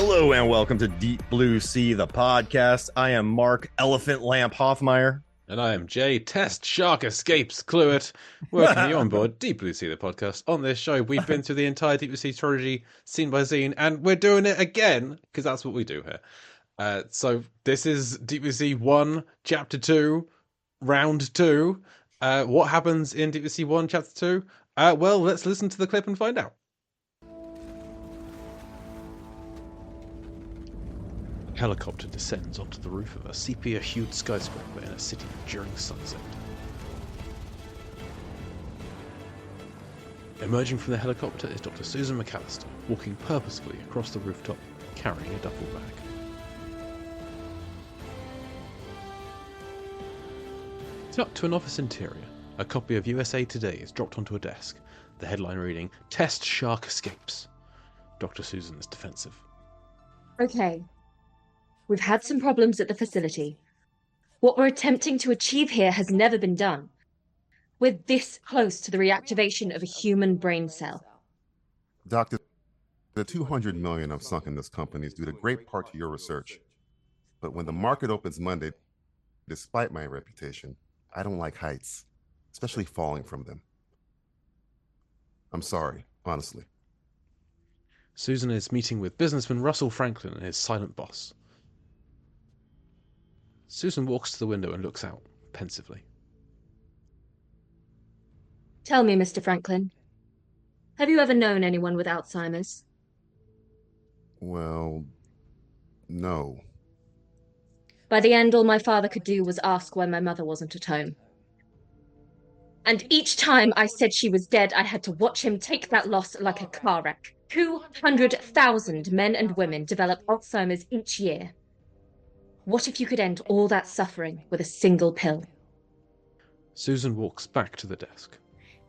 Hello and welcome to Deep Blue Sea, the podcast. I am Mark Elephant Lamp Hoffmeyer. And I am Jay Test Shark Escapes Cluett, welcoming you on board Deep Blue Sea, the podcast. On this show, we've been through the entire Deep Blue Sea trilogy, scene by scene, and we're doing it again, because that's what we do here. So this is Deep Blue Sea 1, Chapter 2, Round 2. What happens in Deep Blue Sea 1, Chapter 2? Well, let's listen to the clip and find out. A helicopter descends onto the roof of a sepia-hued skyscraper in a city during sunset. Emerging from the helicopter is Dr. Susan McAllister, walking purposefully across the rooftop, carrying a duffel bag. Tucked to an office interior, a copy of USA Today is dropped onto a desk, the headline reading, "Test Shark Escapes." Dr. Susan is defensive. Okay. We've had some problems at the facility. What we're attempting to achieve here has never been done. We're this close to the reactivation of a human brain cell. Doctor, the $200 million I've sunk in this company is due to great part to your research. But when the market opens Monday, despite my reputation, I don't like heights, especially falling from them. I'm sorry, honestly. Susan is meeting with businessman Russell Franklin and his silent boss. Susan walks to the window and looks out, pensively. Tell me, Mr. Franklin, have you ever known anyone with Alzheimer's? Well, no. By the end, all my father could do was ask why my mother wasn't at home. And each time I said she was dead, I had to watch him take that loss like a car wreck. 200,000 men and women develop Alzheimer's each year. What if you could end all that suffering with a single pill? Susan walks back to the desk.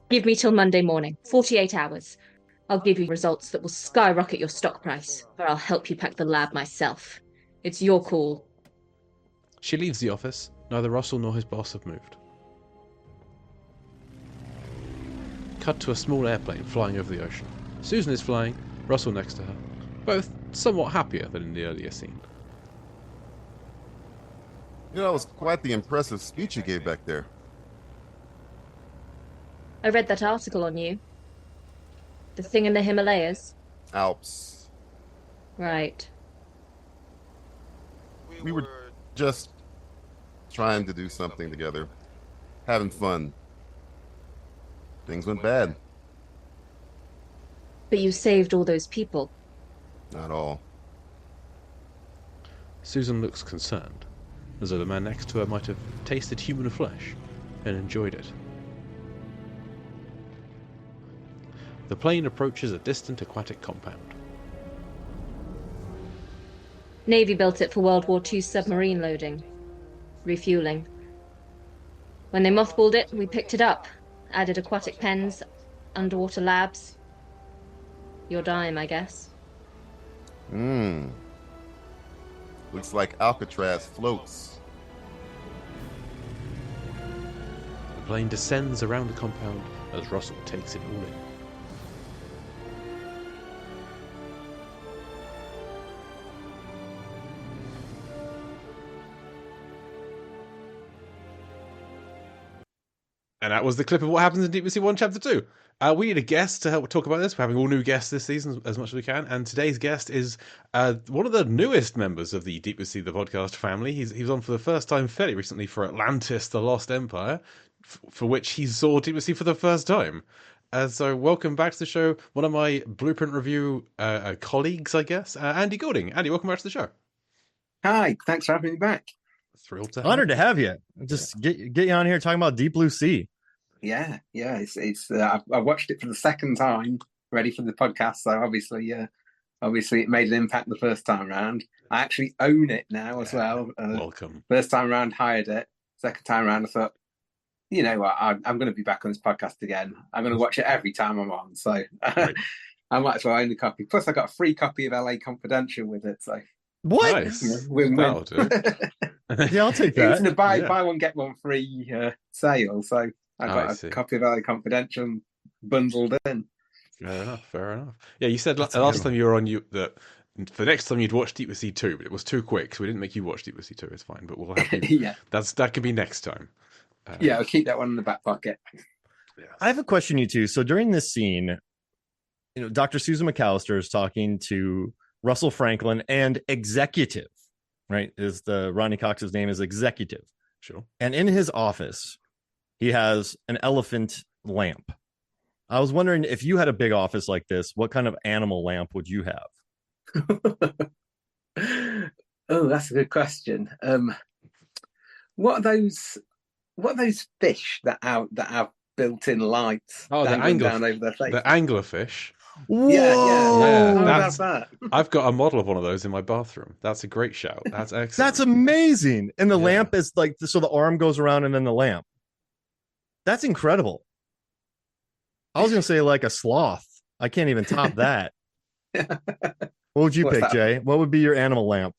Give me till Monday morning, 48 hours. I'll give you results that will skyrocket your stock price, or I'll help you pack the lab myself. It's your call. She leaves the office. Neither Russell nor his boss have moved. Cut to a small airplane flying over the ocean. Susan is flying, Russell next to her, both somewhat happier than in the earlier scene. You know, it was quite the impressive speech you gave back there. I read that article on you. The thing in the Himalayas. Alps. Right. We were just trying to do something together. Having fun. Things went bad. But you saved all those people. Not all. Susan looks concerned, as though the man next to her might have tasted human flesh and enjoyed it. The plane approaches a distant aquatic compound. Navy built it for World War II submarine loading. Refueling. When they mothballed it, we picked it up. Added aquatic pens, underwater labs. Your dime, I guess. Looks like Alcatraz floats. The plane descends around the compound as Russell takes it all in. And that was the clip of what happens in Deep Blue Sea 1, Chapter 2. We need a guest to help talk about this. We're having all new guests this season as much as we can. And today's guest is one of the newest members of the Deep Blue Sea, the podcast family. He was on for the first time fairly recently for Atlantis, the Lost Empire, for which he saw Deep Blue Sea for the first time. So welcome back to the show. One of my Blueprint Review colleagues, I guess, Andy Goulding. Andy, welcome back to the show. Hi, thanks for having me back. Thrilled to Honored to have you. Just get you on here talking about Deep Blue Sea. Yeah. It's I watched it for the second time, ready for the podcast. So obviously it made an impact the first time round. I actually own it now as well. Welcome. First time round, hired it. Second time round, I thought, you know what, I'm going to be back on this podcast again. I'm going to watch it every time I'm on. So Right. I might as well own the copy. Plus, I got a free copy of LA Confidential with it. So What? Nice. win-win. That'll do. Yeah, I'll take It was that. in a buy one get one free sale, so I got a copy of LA Confidential bundled in. Fair enough. Yeah, you said That's last good. time you were on that for next time you'd watch Deep with Sea 2, but it was too quick, so we didn't make you watch Deep with Sea 2. It's fine, but we'll have you. Yeah, That could be next time. yeah, I'll keep that one in the back pocket. Yeah. I have a question, you two. So during this scene, Dr. Susan McAllister is talking to Russell Franklin and Executive, right? Is the Ronny Cox's name is Executive. Sure. And in his office, he has an elephant lamp. I was wondering, if you had a big office like this, what kind of animal lamp would you have? Oh, that's a good question. What are those fish that have built-in lights Oh, the dangling down over their face? The anglerfish. Yeah. Yeah, I would that's- have that. I've got a model of one of those in my bathroom. That's a great shout. That's excellent. That's amazing. And the Yeah. lamp is like, so the arm goes around and then the lamp. That's incredible. I was going to say like a sloth. I can't even top that. What would you What's pick, that? Jay? What would be your animal lamp?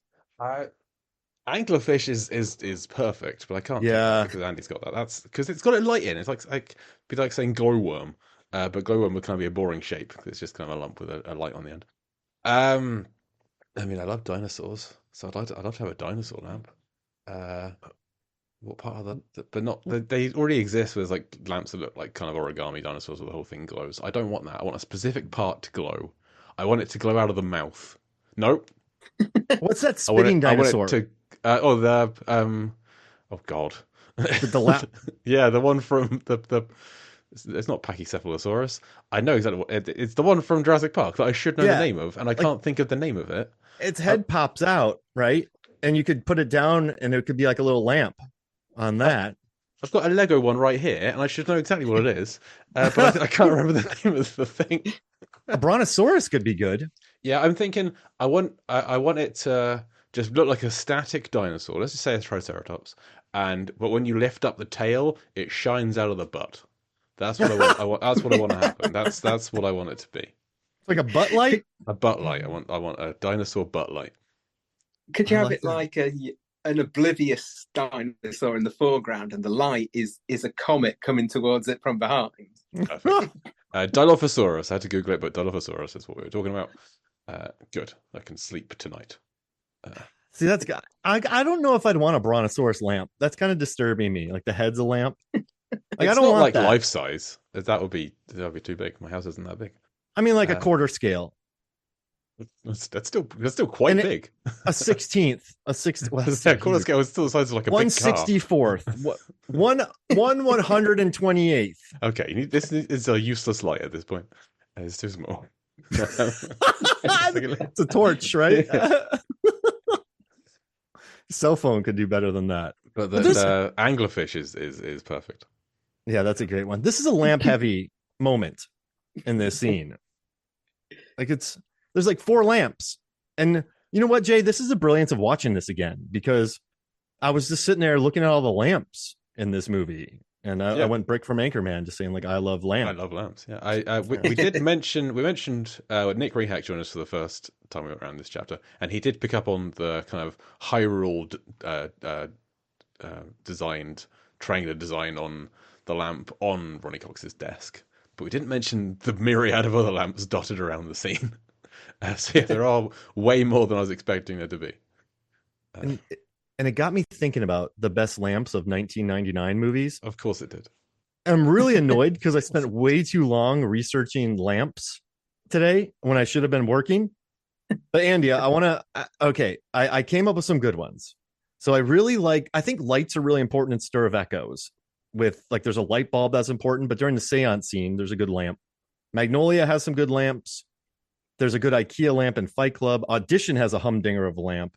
Anglerfish is perfect, but I can't do Yeah. that because Andy's got that. That's because it's got a light in. It's like be like saying glowworm, but glowworm would kind of be a boring shape because it's just kind of a lump with a light on the end. I mean, I love dinosaurs, so I'd love to have a dinosaur lamp. What part of the but not they already exist with like lamps that look like kind of origami dinosaurs where the whole thing glows. I don't want that. I want a specific part to glow. I want it to glow out of the mouth. Nope. What's that I want spitting it, I dinosaur? want it to oh god. The lap. Yeah, the one from the it's not Pachycephalosaurus. I know exactly what it's the one from Jurassic Park that I should know Yeah, the name of, and I can't think of the name of it. Its head pops out, right? And you could put it down and it could be like a little lamp on that. I've got a Lego one right here, and I should know exactly what it is, but I can't remember the name of the thing. A brontosaurus could be good. Yeah, I'm thinking I want it to just look like a static dinosaur. Let's just say a Triceratops, but when you lift up the tail, it shines out of the butt. That's what I want. That's what I want to happen. That's what I want it to be. Like a butt light. A butt light. I want a dinosaur butt light. Could you I have like it that. like an oblivious dinosaur in the foreground, and the light is a comet coming towards it from behind? Perfect. Dilophosaurus. I had to Google it, but Dilophosaurus is what we were talking about. Good. I can sleep tonight. See, that's got. I don't know if I'd want a brontosaurus lamp. That's kind of disturbing me. Like the head's a lamp. Like I It's don't not want like that. life size. That would be too big. My house isn't that big. I mean, like a quarter scale, That's still quite And it- big. a 16th, a 6th. Well, Yeah, quarter scale is still the size of like a big car. 1/64th, one 128th. Okay, this is a useless light at this point. It's too small. It's a torch, right? Cell phone could do better than that. But But this- the anglerfish is perfect. Yeah, that's a great one. This is a lamp heavy moment in this scene. Like there's like 4 lamps. And you know what, Jay? This is the brilliance of watching this again, because I was just sitting there looking at all the lamps in this movie. And I went Brick from Anchorman, just saying like, I love lamps. I love lamps. Yeah, we did mention Nick Rehack joined us for the first time we went around this chapter, and he did pick up on the kind of Hyrule designed triangular design on the lamp on Ronny Cox's desk, but we didn't mention the myriad of other lamps dotted around the scene. So yeah, there are way more than I was expecting there to be. And it got me thinking about the best lamps of 1999 movies. Of course it did. I'm really annoyed because I spent way too long researching lamps today when I should have been working. But Andy, I came up with some good ones. So I think lights are really important in Stir of Echoes. With like, there's a light bulb that's important, but during the seance scene, there's a good lamp. Magnolia has some good lamps. There's a good IKEA lamp in Fight Club. Audition has a humdinger of a lamp.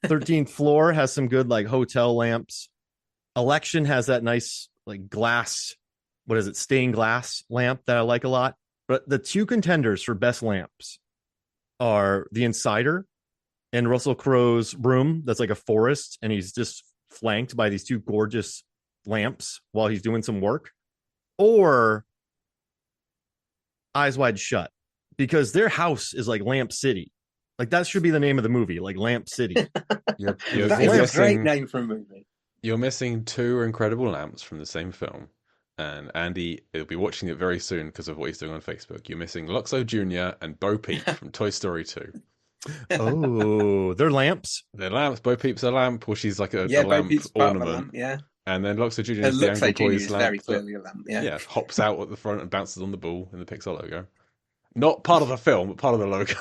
13th Floor has some good like hotel lamps. Election has that nice like glass, stained glass lamp that I like a lot. But the 2 contenders for best lamps are The Insider and Russell Crowe's room that's like a forest, and he's just flanked by these 2 gorgeous lamps while he's doing some work, or Eyes Wide Shut, because their house is like Lamp City. Like that should be the name of the movie, like Lamp City. You're That is a great missing, name for a movie. you're missing 2 incredible lamps from the same film. And Andy will be watching it very soon because of what he's doing on Facebook. You're missing Luxo Jr. and Bo Peep from Toy Story 2. Oh, they're lamps. They're lamps. Bo Peep's a lamp, or she's like a Yeah, Bo lamp Peep's part of a ornament. lamp, yeah. And then Luxor Junior It is the looks Angry like Junior Boys is lamp very that, clearly a lamp, yeah. hops out at the front and bounces on the ball in the Pixar logo. Not part of the film, but part of the logo.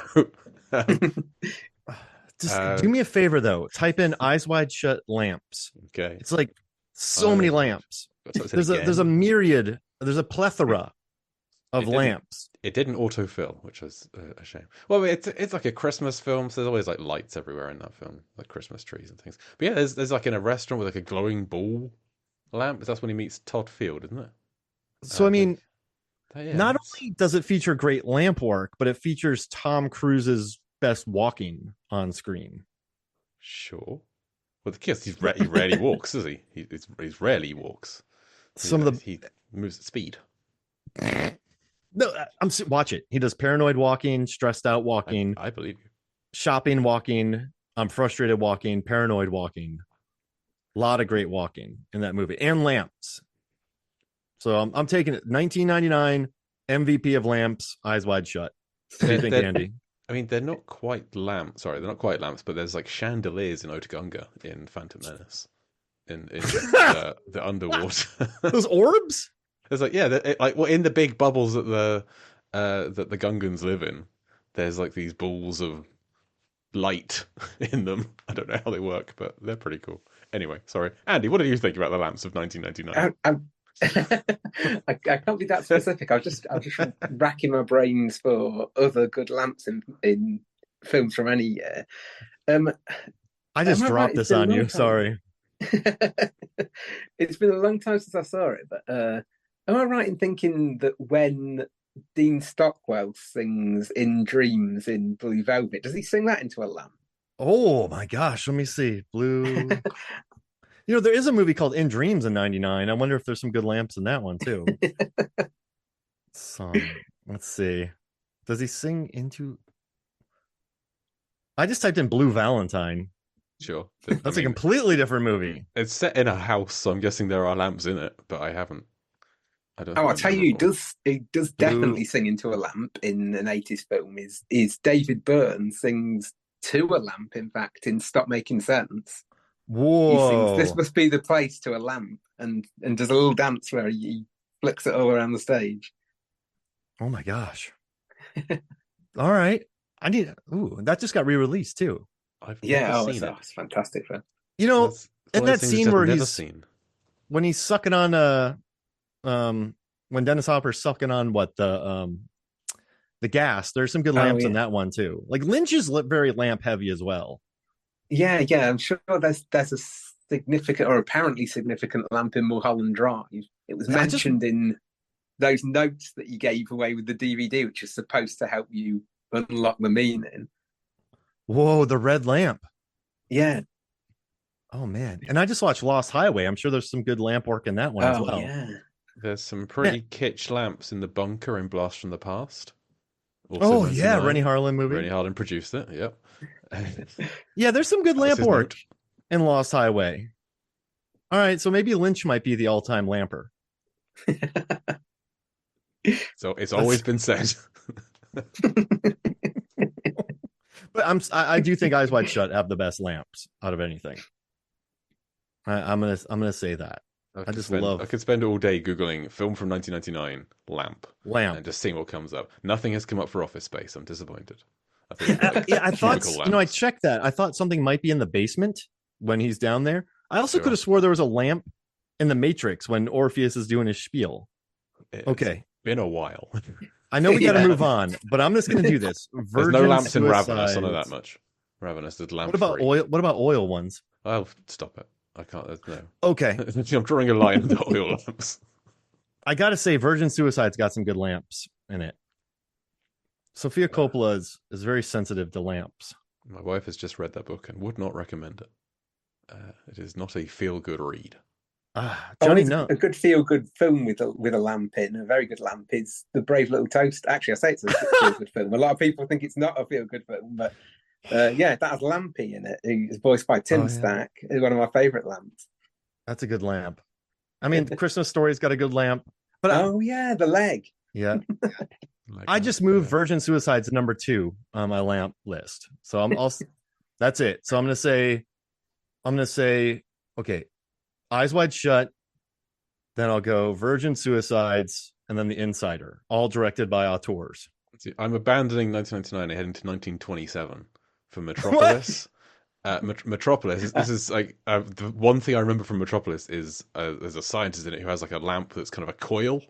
Just do me a favor though. Type in Eyes Wide Shut lamps. Okay. It's like so many lamps. There's a myriad. There's a plethora of lamps. It didn't autofill, which was a shame. Well, it's like a Christmas film, so there's always like lights everywhere in that film, like Christmas trees and things. But yeah, there's like in a restaurant with like a glowing ball lamp. That's when he meets Todd Field, isn't it? So I mean, not only does it feature great lamp work, but it features Tom Cruise's best walking on screen. Sure. Well, the kiss, he rarely walks, does he? He's rarely walks. He moves at speed. No, watch it. He does paranoid walking, stressed out walking. I believe you. Shopping walking. I'm frustrated walking. Paranoid walking. A lot of great walking in that movie, and lamps. So I'm taking it. 1999 MVP of lamps. Eyes Wide Shut. What do you think, Andy? I mean, they're not quite lamps. Sorry, they're not quite lamps, but there's like chandeliers in Otagunga in Phantom Menace, in the underwater. Those orbs. There's like in the big bubbles that the Gungans live in. There's like these balls of light in them. I don't know how they work, but they're pretty cool. Anyway, sorry, Andy. What did you think about the lamps of 1999? I can't be that specific. I was just racking my brains for other good lamps in films from any year. I just dropped this on you. Sorry. It's been a long time since I saw it, but am I right in thinking that when Dean Stockwell sings In Dreams in Blue Velvet, does he sing that into a lamp? Oh my gosh, let me see. Blue. There is a movie called In Dreams in 99. I wonder if there's some good lamps in that one too. Song. Let's see. Does he sing into? I just typed in Blue Valentine. Sure. That's a completely different movie. It's set in a house, so I'm guessing there are lamps in it, but I don't. I'll tell you, he does definitely sing into a lamp in an 80s film. Is David Byrne sings to a lamp, in fact, in Stop Making Sense. Whoa. He sings, "This must be the place," to a lamp, and does a little dance where he flicks it all around the stage. Oh my gosh. All right. That just got re-released too. It's fantastic. In that scene where when he's sucking on when Dennis Hopper's sucking on the gas, there's some good lamps in that one too. Like Lynch is very lamp heavy as well. Yeah, I'm sure there's a significant or apparently significant lamp in Mulholland Drive. It was mentioned in those notes that you gave away with the DVD, which is supposed to help you unlock the meaning. Whoa, the red lamp. Yeah. Oh man. And I just watched Lost Highway. I'm sure there's some good lamp work in that one as well. Yeah. There's some pretty kitsch lamps in the bunker in Blast from the Past. Rennie Harlin movie. Rennie Harlin produced it. Yep. Yeah, there's some good lamp work in Lost Highway. All right, so maybe Lynch might be the all-time lamper. So it's always been said. But I do think Eyes Wide Shut have the best lamps out of anything. I'm gonna say that. I could spend all day googling film from 1999 lamp, and just seeing what comes up. Nothing has come up for Office Space. I'm disappointed. I thought I checked that. I thought something might be in the basement when he's down there. I also could have swore there was a lamp in the Matrix when Orpheus is doing his spiel. It's been a while. I know we got to move on, but I'm just going to do this. There's no lamps in Ravenous. I know that much. Ravenous is lamp. What about oil? What about oil ones? Oh, stop it! I can't. No. Okay, I'm drawing a line under oil lamps. I got to say, Virgin Suicide's got some good lamps in it. Sofia Coppola is very sensitive to lamps. My wife has just read that book and would not recommend it. It is not a feel-good read. Johnny, no. A good feel-good film with a lamp in, a very good lamp, is The Brave Little Toast. Actually, I say it's a feel-good film. A lot of people think it's not a feel-good film, but that has Lampy in it. He's voiced by Tim Stack. He's one of my favourite lamps. That's a good lamp. I mean, the Christmas Story's got a good lamp. But the leg. Yeah. I just moved Virgin Suicides to number 2 on my lamp list. So I'm also that's it. So I'm gonna say, okay, Eyes Wide Shut. Then I'll go Virgin Suicides, and then The Insider, all directed by auteurs. I'm abandoning 1999 and heading to 1927 for Metropolis. Metropolis. This is like the one thing I remember from Metropolis is there's a scientist in it who has like a lamp that's kind of a coil.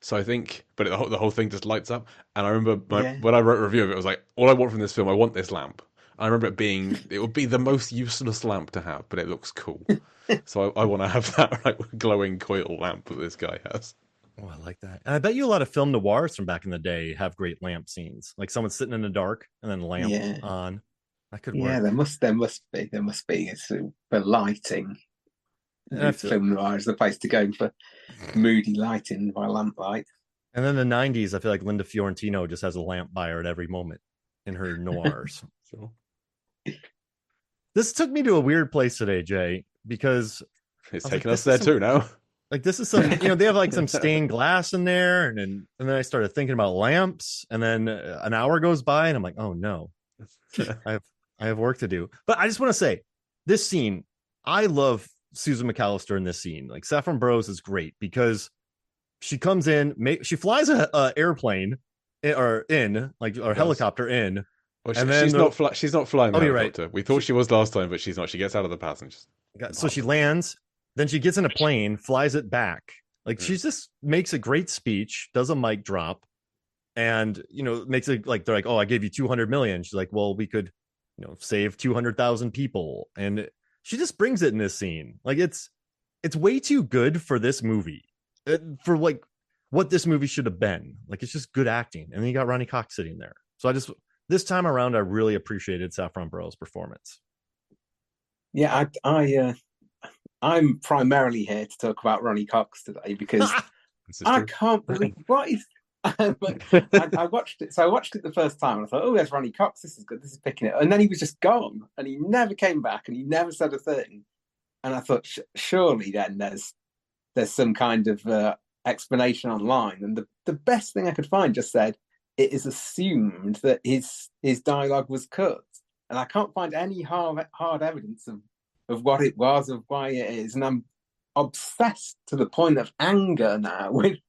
So I think, but the whole thing just lights up. And I remember when I wrote a review of it, I was like, all I want from this film, I want this lamp. I remember it would be the most useless lamp to have, but it looks cool. So I want to have that like glowing coil lamp that this guy has. Oh, I like that. And I bet you a lot of film noirs from back in the day have great lamp scenes. Like someone sitting in the dark and then lamp on. That could work. Yeah, there must be. It's for lighting. Film noir is the place to go for moody lighting by lamplight. And then the 90s, I feel like Linda Fiorentino just has a lamp by her at every moment in her noirs. Sure. This took me to a weird place today, Jay, because it's taking us there too now. Like this is some, they have like some stained glass in there, and then I started thinking about lamps, and then an hour goes by, and I'm like, oh no, I have work to do. But I just want to say, this scene, I love Susan McAllister in this scene. Like Saffron Burrows is great because she comes in, she flies a airplane or helicopter in. Well, she's not flying the helicopter. Right. We thought she was last time, but she's not. She gets out of the passengers. So she lands, then she gets in a plane, flies it back. Like she just makes a great speech, does a mic drop, and makes it like they're like, oh, I gave you 200 million. She's like, well, we could, save 200,000 people, and she just brings it in this scene. Like it's way too good for this movie, for like what this movie should have been. Like it's just good acting, and then you got Ronny Cox sitting there. So this time around, I really appreciated Saffron Burrows' performance. Yeah, I'm primarily here to talk about Ronny Cox today because I can't believe what is. I watched it. So I watched it the first time, and I thought, "Oh, there's Ronny Cox. This is good. This is picking it." And then he was just gone, and he never came back, and he never said a thing. And I thought, surely then there's some kind of explanation online. And the best thing I could find just said, it is assumed that his dialogue was cut, and I can't find any hard evidence of what it was, of why it is, and I'm obsessed to the point of anger now with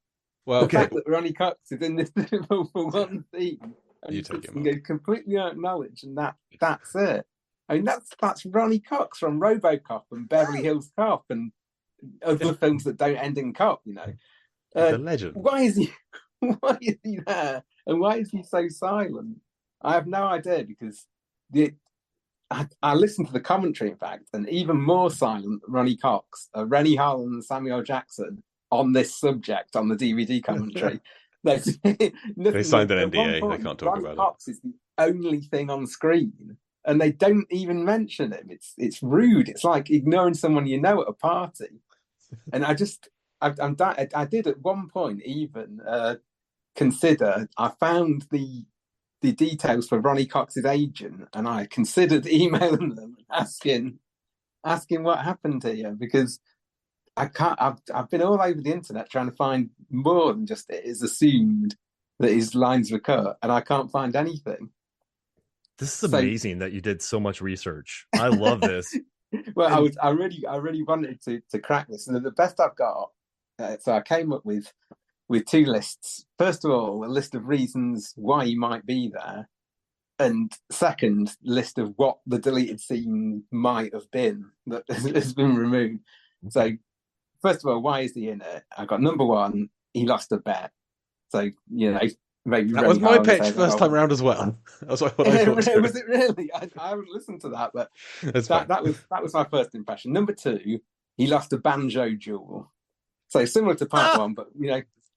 the fact that Ronny Cox is in this for one scene, and you completely acknowledge, and that's it. I mean, that's Ronny Cox from RoboCop and Beverly Hills Cop and other films that don't end in cop. The legend. Why is he there? And why is he so silent? I have no idea, because I listened to the commentary, in fact, and even more silent Ronny Cox, Rennie Harlan and Samuel Jackson on this subject on the DVD commentary. They signed an NDA. They can't talk Ronny about it. Cox is the only thing on screen, and they don't even mention him. It's rude. It's like ignoring someone at a party. And I did at one point even consider. I found the details for Ronny Cox's agent, and I considered emailing them, asking what happened here, because I can't. I've been all over the internet trying to find more than just it is assumed that his lines were cut, and I can't find anything. This is amazing that you did so much research. I love this. Well, I really wanted to crack this, and the best I've got. So I came up with two lists. First of all, a list of reasons why he might be there, and second, list of what the deleted scene might have been that has been removed. So, first of all, why is he in it? I got number one, he lost a bet. So, maybe that was my pitch first time around as well. That's what I thought. Was it really? I haven't listened to that, but that was my first impression. Number two, he lost a banjo duel. So similar to part one, but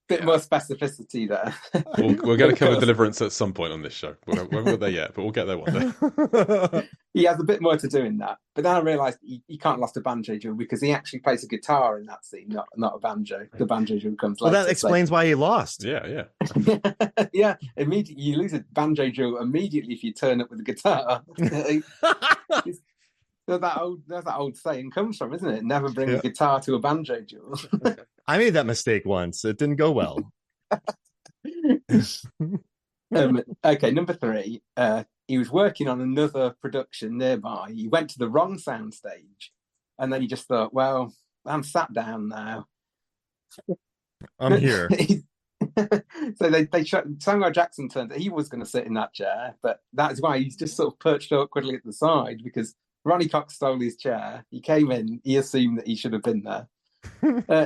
bit more specificity there. We're going to cover Deliverance at some point on this show. We haven't got there yet, but we'll get there one day. He has a bit more to do in that. But then I realised he can't lost a banjo duel because he actually plays a guitar in that scene, not a banjo. The banjo duel comes later. Well, that explains why he lost. Yeah. Yeah, immediately you lose a banjo duel immediately if you turn up with a guitar. That's that old saying comes from, isn't it? Never bring a guitar to a banjo duel. I made that mistake once. It didn't go well. Okay, number 3. He was working on another production nearby. He went to the wrong soundstage, and then he just thought, "Well, I'm sat down now. I'm here." So they Samuel Jackson turned that he was going to sit in that chair, but that's why he's just sort of perched awkwardly at the side because Ronny Cox stole his chair. He came in, he assumed that he should have been there.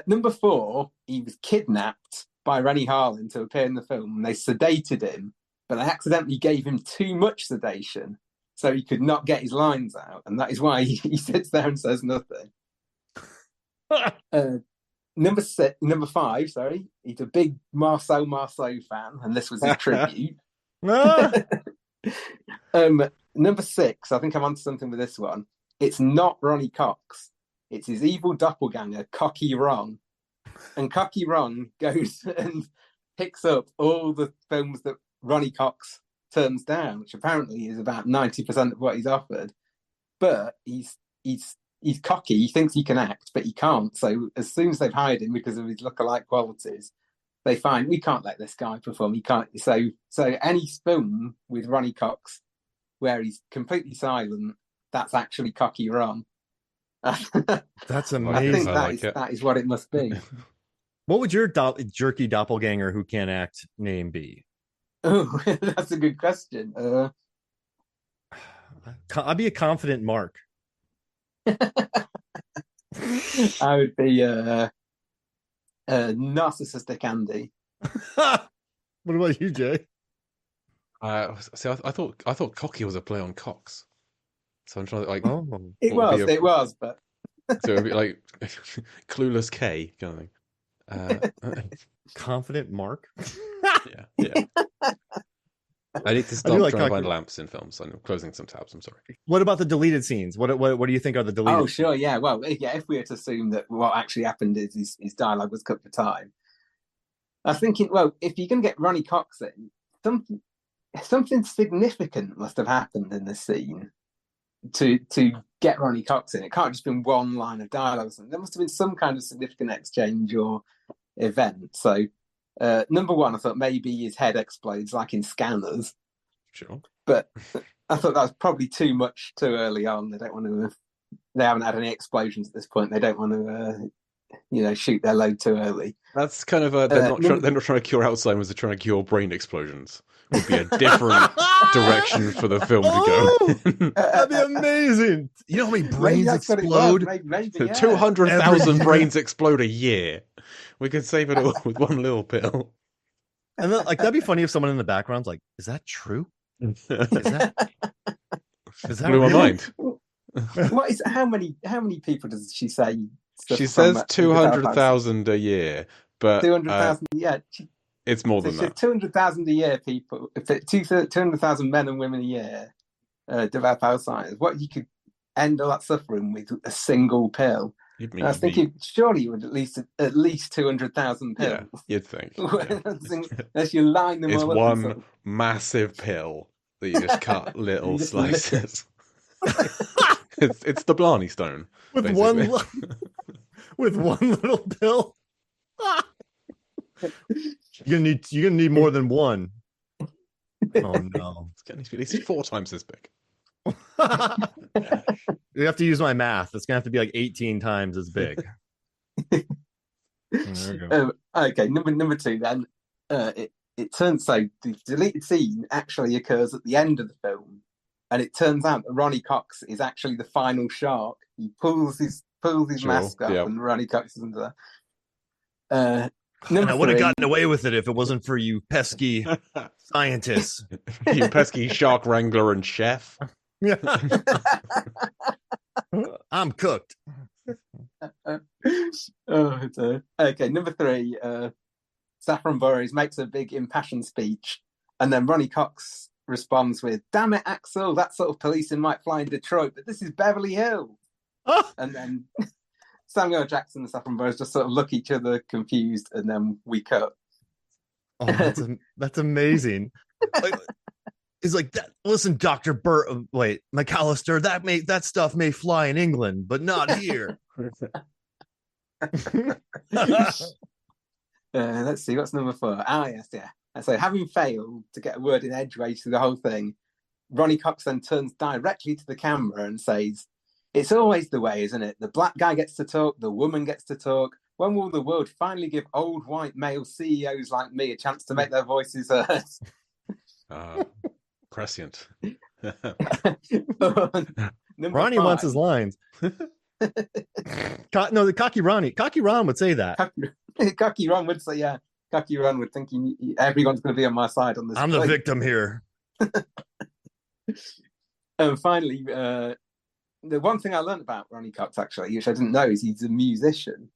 Number 4, he was kidnapped by Rennie Harlin to appear in the film, and they sedated him, but they accidentally gave him too much sedation, so he could not get his lines out, and that is why he sits there and says nothing. Number 5, sorry, he's a big Marceau fan, and this was his tribute. Number 6, I think I'm onto something with this one. It's not Ronny Cox. It's his evil doppelganger, Cocky Ron. And Cocky Ron goes and picks up all the films that Ronny Cox turns down, which apparently is about 90% of what he's offered. But he's cocky. He thinks he can act, but he can't. So as soon as they've hired him because of his lookalike qualities, they find we can't let this guy perform. He can't. So any film with Ronny Cox where he's completely silent, that's actually Cocky Ron. That's amazing. I think that is what it must be. What would your jerky doppelganger who can't act name be? Oh, that's a good question. I'd be a confident Mark. I would be narcissistic Andy. What about you, Jay? See, I thought Cocky was a play on Cox. So I'm trying to It was, but so it'd be like Clueless K kind of thing. Confident Mark. Yeah. I need to stop trying to find lamps in films. I'm closing some tabs. I'm sorry. What about the deleted scenes? What do you think are the deleted? Oh, sure, yeah. Well, yeah. If we were to assume that what actually happened is his dialogue was cut for time, I was thinking, well, if you're going to get Ronny Cox in, something significant must have happened in this scene to get Ronny Cox in. It can't just been one line of dialogue. There must have been some kind of significant exchange or event. So, number 1, I thought maybe his head explodes like in Scanners. Sure. But I thought that was probably too much too early on. They haven't had any explosions at this point. They don't want to, shoot their load too early. That's kind of they're not trying to cure Alzheimer's. They're trying to cure brain explosions. Would be a different direction for the film to go. That'd be amazing. You know how many brains explode? Maybe, 200,000 brains explode a year. We could save it all with one little pill. And then, that'd be funny if someone in the background's like, "Is that true? Is that blew my mind?" What is how many people does she say? She says 200,000 a year, but 200,000. Yeah, it's more than that. 200,000 a year people. If 200,000 men and women a year develop Alzheimer's, what you could end all that suffering with a single pill. I was thinking, surely you would at least 200,000 pills. Yeah, you'd think. Unless you line them it's all up. It's one massive pill that you just cut little slices. it's the Blarney Stone. With one little pill. You're gonna need more than one. Oh no. It's going to be at least 4 times this big. You have to use my math. It's gonna have to be like 18 times as big. There we go. Okay, number 2 then. It turns out the deleted scene actually occurs at the end of the film, and it turns out that Ronny Cox is actually the final shark. He pulls his mask up, and Ronny Cox is under there. And I would have gotten away with it if it wasn't for you pesky scientists. You pesky shark wrangler and chef. Yeah. I'm cooked. Okay, number 3. Saffron Burrows makes a big impassioned speech, and then Ronny Cox responds with, "Damn it, Axel, that sort of policing might fly in Detroit, but this is Beverly Hills." And then Samuel Jackson and Saffron Burrows just sort of look at each other confused, and then we cut. Oh, that's amazing. He's like, listen, Dr. McAllister, that stuff may fly in England, but not here. Let's see, what's number 4? Ah, yes, yeah. And so, having failed to get a word in edgeways through the whole thing, Ronny Cox then turns directly to the camera and says, "It's always the way, isn't it? The black guy gets to talk, the woman gets to talk. When will the world finally give old white male CEOs like me a chance to make their voices heard?" Prescient. Ronnie wants his lines. No, the cocky Ronnie. Cocky Ron would say that. Cocky Ron would say, yeah. Cocky Ron would think everyone's going to be on my side on this. I'm the victim here. And finally, the one thing I learned about Ronny Cox, actually, which I didn't know, is he's a musician.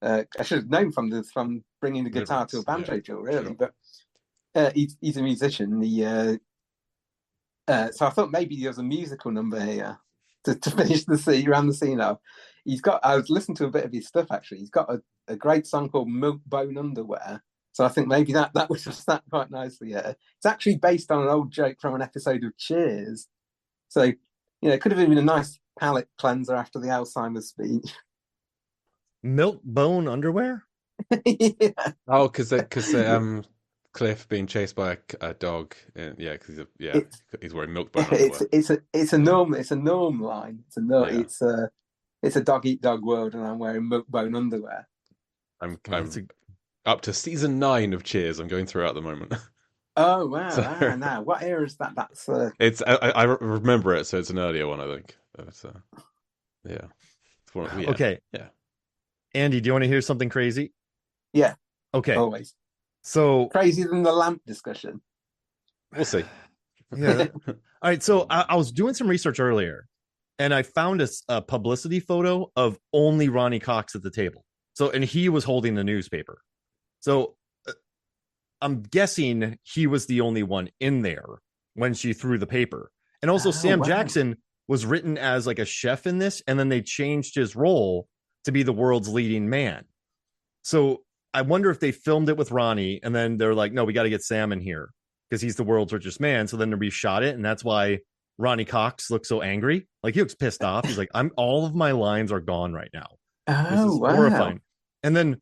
I should have known from bringing the guitar to a banjo drill, really. Sure. But he's a musician. So I thought maybe there was a musical number here to finish the scene, around the scene off. I was listening to a bit of his stuff, actually. He's got a great song called Milk Bone Underwear. So I think maybe that was just that quite nicely. Yeah. It's actually based on an old joke from an episode of Cheers. So, it could have been a nice palate cleanser after the Alzheimer's speech. Milk Bone Underwear? Yeah. Oh, because Cliff being chased by a dog. Because he's wearing milk bone underwear. It's a norm line. It's a dog eat dog world, and I'm wearing milk bone underwear. I'm up to season 9 of Cheers. I'm going through at the moment. Oh wow! So, now what era is that? That's it's I remember it, so it's an earlier one, I think. Yeah. Okay. Yeah. Andy, do you want to hear something crazy? Yeah. Okay. Always. So crazier than the lamp discussion. We'll see. Yeah. All right. So I was doing some research earlier, and I found a publicity photo of only Ronny Cox at the table. So, and he was holding the newspaper. So I'm guessing he was the only one in there when she threw the paper. And also Sam Jackson was written as like a chef in this, and then they changed his role to be the world's leading man. So I wonder if they filmed it with Ronnie, and then they're like, no, we got to get Sam in here because he's the world's richest man. So then they reshot it, and that's why Ronny Cox looks so angry. Like, he looks pissed off. He's like, all of my lines are gone right now. This is horrifying. And then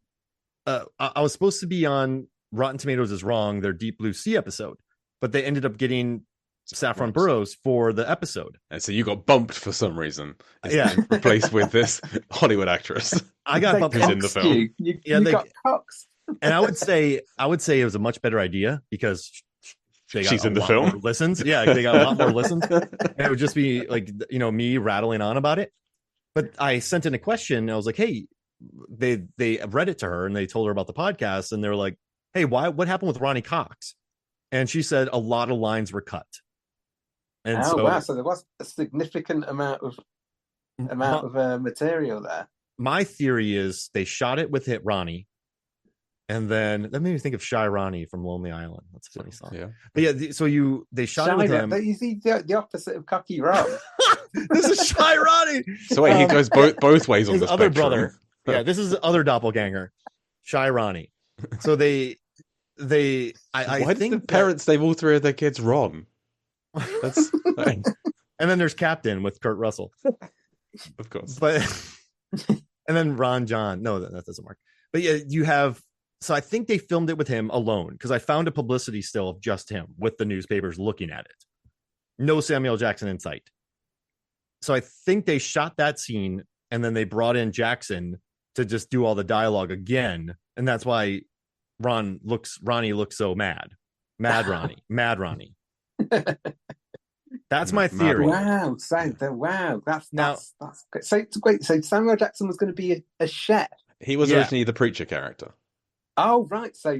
I was supposed to be on Rotten Tomatoes is Wrong, their Deep Blue Sea episode, but they ended up getting Saffron Burrows for the episode. And so you got bumped for some reason. Replaced with this Hollywood actress. I got bumped in the film. You got Cox. And I would say it was a much better idea because she's in the film. Listens. Yeah, they got a lot more listens. And it would just be like, me rattling on about it. But I sent in a question. I was like, hey, they read it to her and they told her about the podcast, and they're like, hey, what happened with Ronny Cox? And she said a lot of lines were cut. And so there was a significant amount of material there. My theory is they shot it with Hit Ronnie, and then that made me think of Shy Ronnie from Lonely Island. That's a funny song. Yeah, but yeah, they shot it with him. You see the opposite of Cocky Ron. This is Shy Ronnie. So wait, he goes both ways on the other spectrum. Brother. Yeah, this is the other doppelganger, Shy Ronnie. So I think the parents name all 3 of their kids Ron. That's and then there's Captain with Kurt Russell, of course. But and then Ron John. No, that doesn't work. But yeah, you have. So I think they filmed it with him alone, because I found a publicity still of just him with the newspapers looking at it. No Samuel Jackson in sight. So I think they shot that scene, and then they brought in Jackson to just do all the dialogue again, and that's why Ronnie looks so mad. Mad Ronnie. That's my theory. Wow, that's great. So it's great. So Samuel Jackson was going to be a chef. He was originally the preacher character. Oh right, so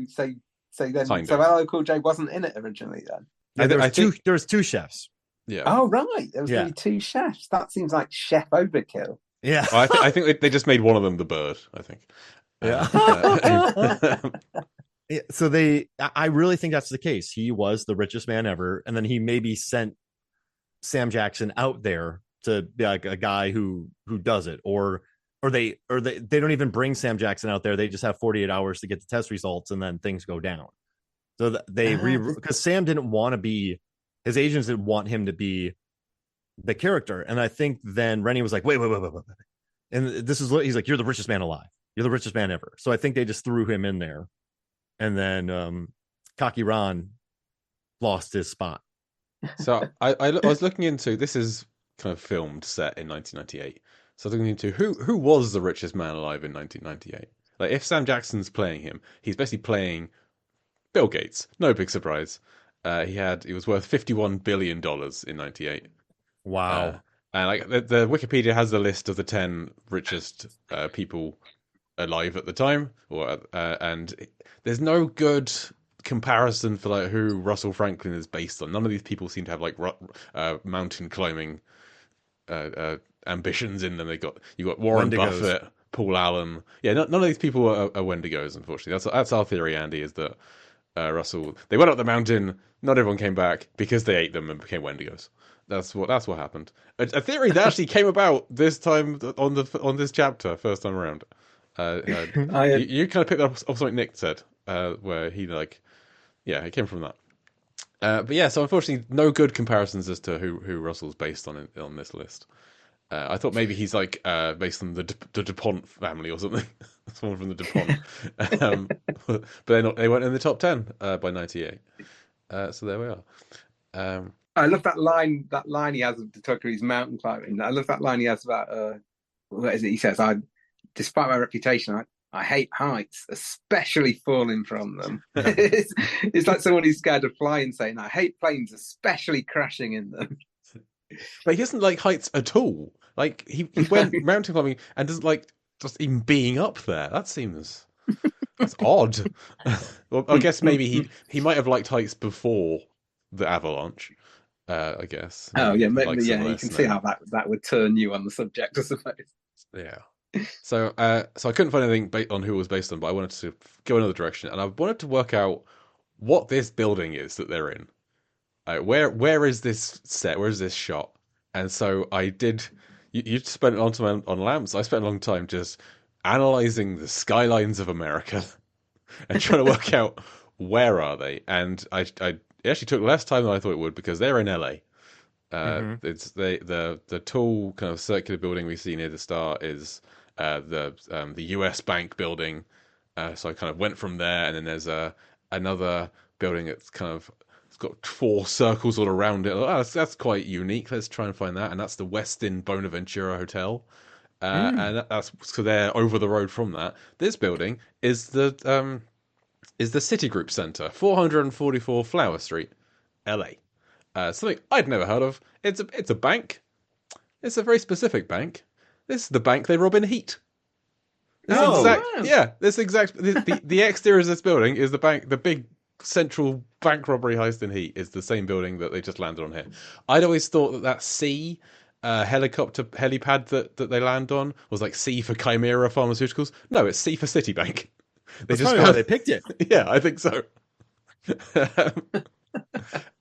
LL Cool J wasn't in it originally then. Yeah, there was 2 chefs. Yeah. Oh right, there was going to be 2 chefs. That seems like chef overkill. Yeah. Well, I think they just made one of them the bird. I think. Yeah. Yeah, so I really think that's the case. He was the richest man ever, and then he maybe sent Sam Jackson out there to be like a guy who does it, or they don't even bring Sam Jackson out there. They just have 48 hours to get the test results, and then things go down. So because Sam didn't want to be, his agents didn't want him to be the character, and I think then Rennie was like, wait, and he's like, you're the richest man alive. You're the richest man ever. So I think they just threw him in there. And then Cocky Ron lost his spot. So I was looking into, this is kind of filmed set in 1998. So I was looking into who was the richest man alive in 1998. Like if Sam Jackson's playing him, he's basically playing Bill Gates. No big surprise. He was worth $51 billion in '98. Wow. And like the Wikipedia has the list of the 10 richest people alive at the time, and there's no good comparison for like who Russell Franklin is based on. None of these people seem to have like mountain climbing ambitions in them. You got Warren Wendigos. Buffett, Paul Allen. Yeah, none of these people are Wendigos. Unfortunately, that's our theory. Andy, is that Russell, they went up the mountain. Not everyone came back because they ate them and became Wendigos. That's what happened. A theory that actually came about this time on this chapter, first time around. You kind of picked up something Nick said, where he it came from that. But yeah, so unfortunately, no good comparisons as to who Russell's based on this list. I thought maybe he's like based on the DuPont family or something, someone from the DuPont. But they weren't in the top 10 by '98. So there we are. I love that line. That line he has of the Tucker's mountain climbing. I love that line he has about what is it? He says, despite my reputation, I hate heights, especially falling from them. It's like someone who's scared of flying saying, I hate planes, especially crashing in them. But he doesn't like heights at all. Like he went mountain climbing and doesn't like just even being up there. That's odd. Well, I guess maybe he might have liked heights before the avalanche. I guess. Oh yeah, maybe, yeah. You can see how that would turn you on the subject, I suppose. Yeah. So I couldn't find anything on who it was based on, but I wanted to go another direction, and I wanted to work out what this building is that they're in. Where is this set? Where is this shot? And so I did. You spent a long time on lamps. I spent a long time just analyzing the skylines of America and trying to work out where are they. And it actually took less time than I thought it would because they're in LA. It's the tall kind of circular building we see near the start is the US Bank building. So I kind of went from there, and then there's another building that's it's got 4 circles all around it. Oh, that's quite unique. Let's try and find that. And that's the Westin Bonaventura Hotel. And that's so they're over the road from that. This building is the Citigroup Center, 444 Flower Street, LA. Something I'd never heard of. It's a bank. It's a very specific bank. This is the bank they rob in Heat. This exact the exterior of this building is the bank. The big central bank robbery heist in Heat is the same building that they just landed on here. I'd always thought that C helipad that they land on was like C for Chimera Pharmaceuticals. No, it's C for Citibank. That's probably why they picked it. Yeah, I think so.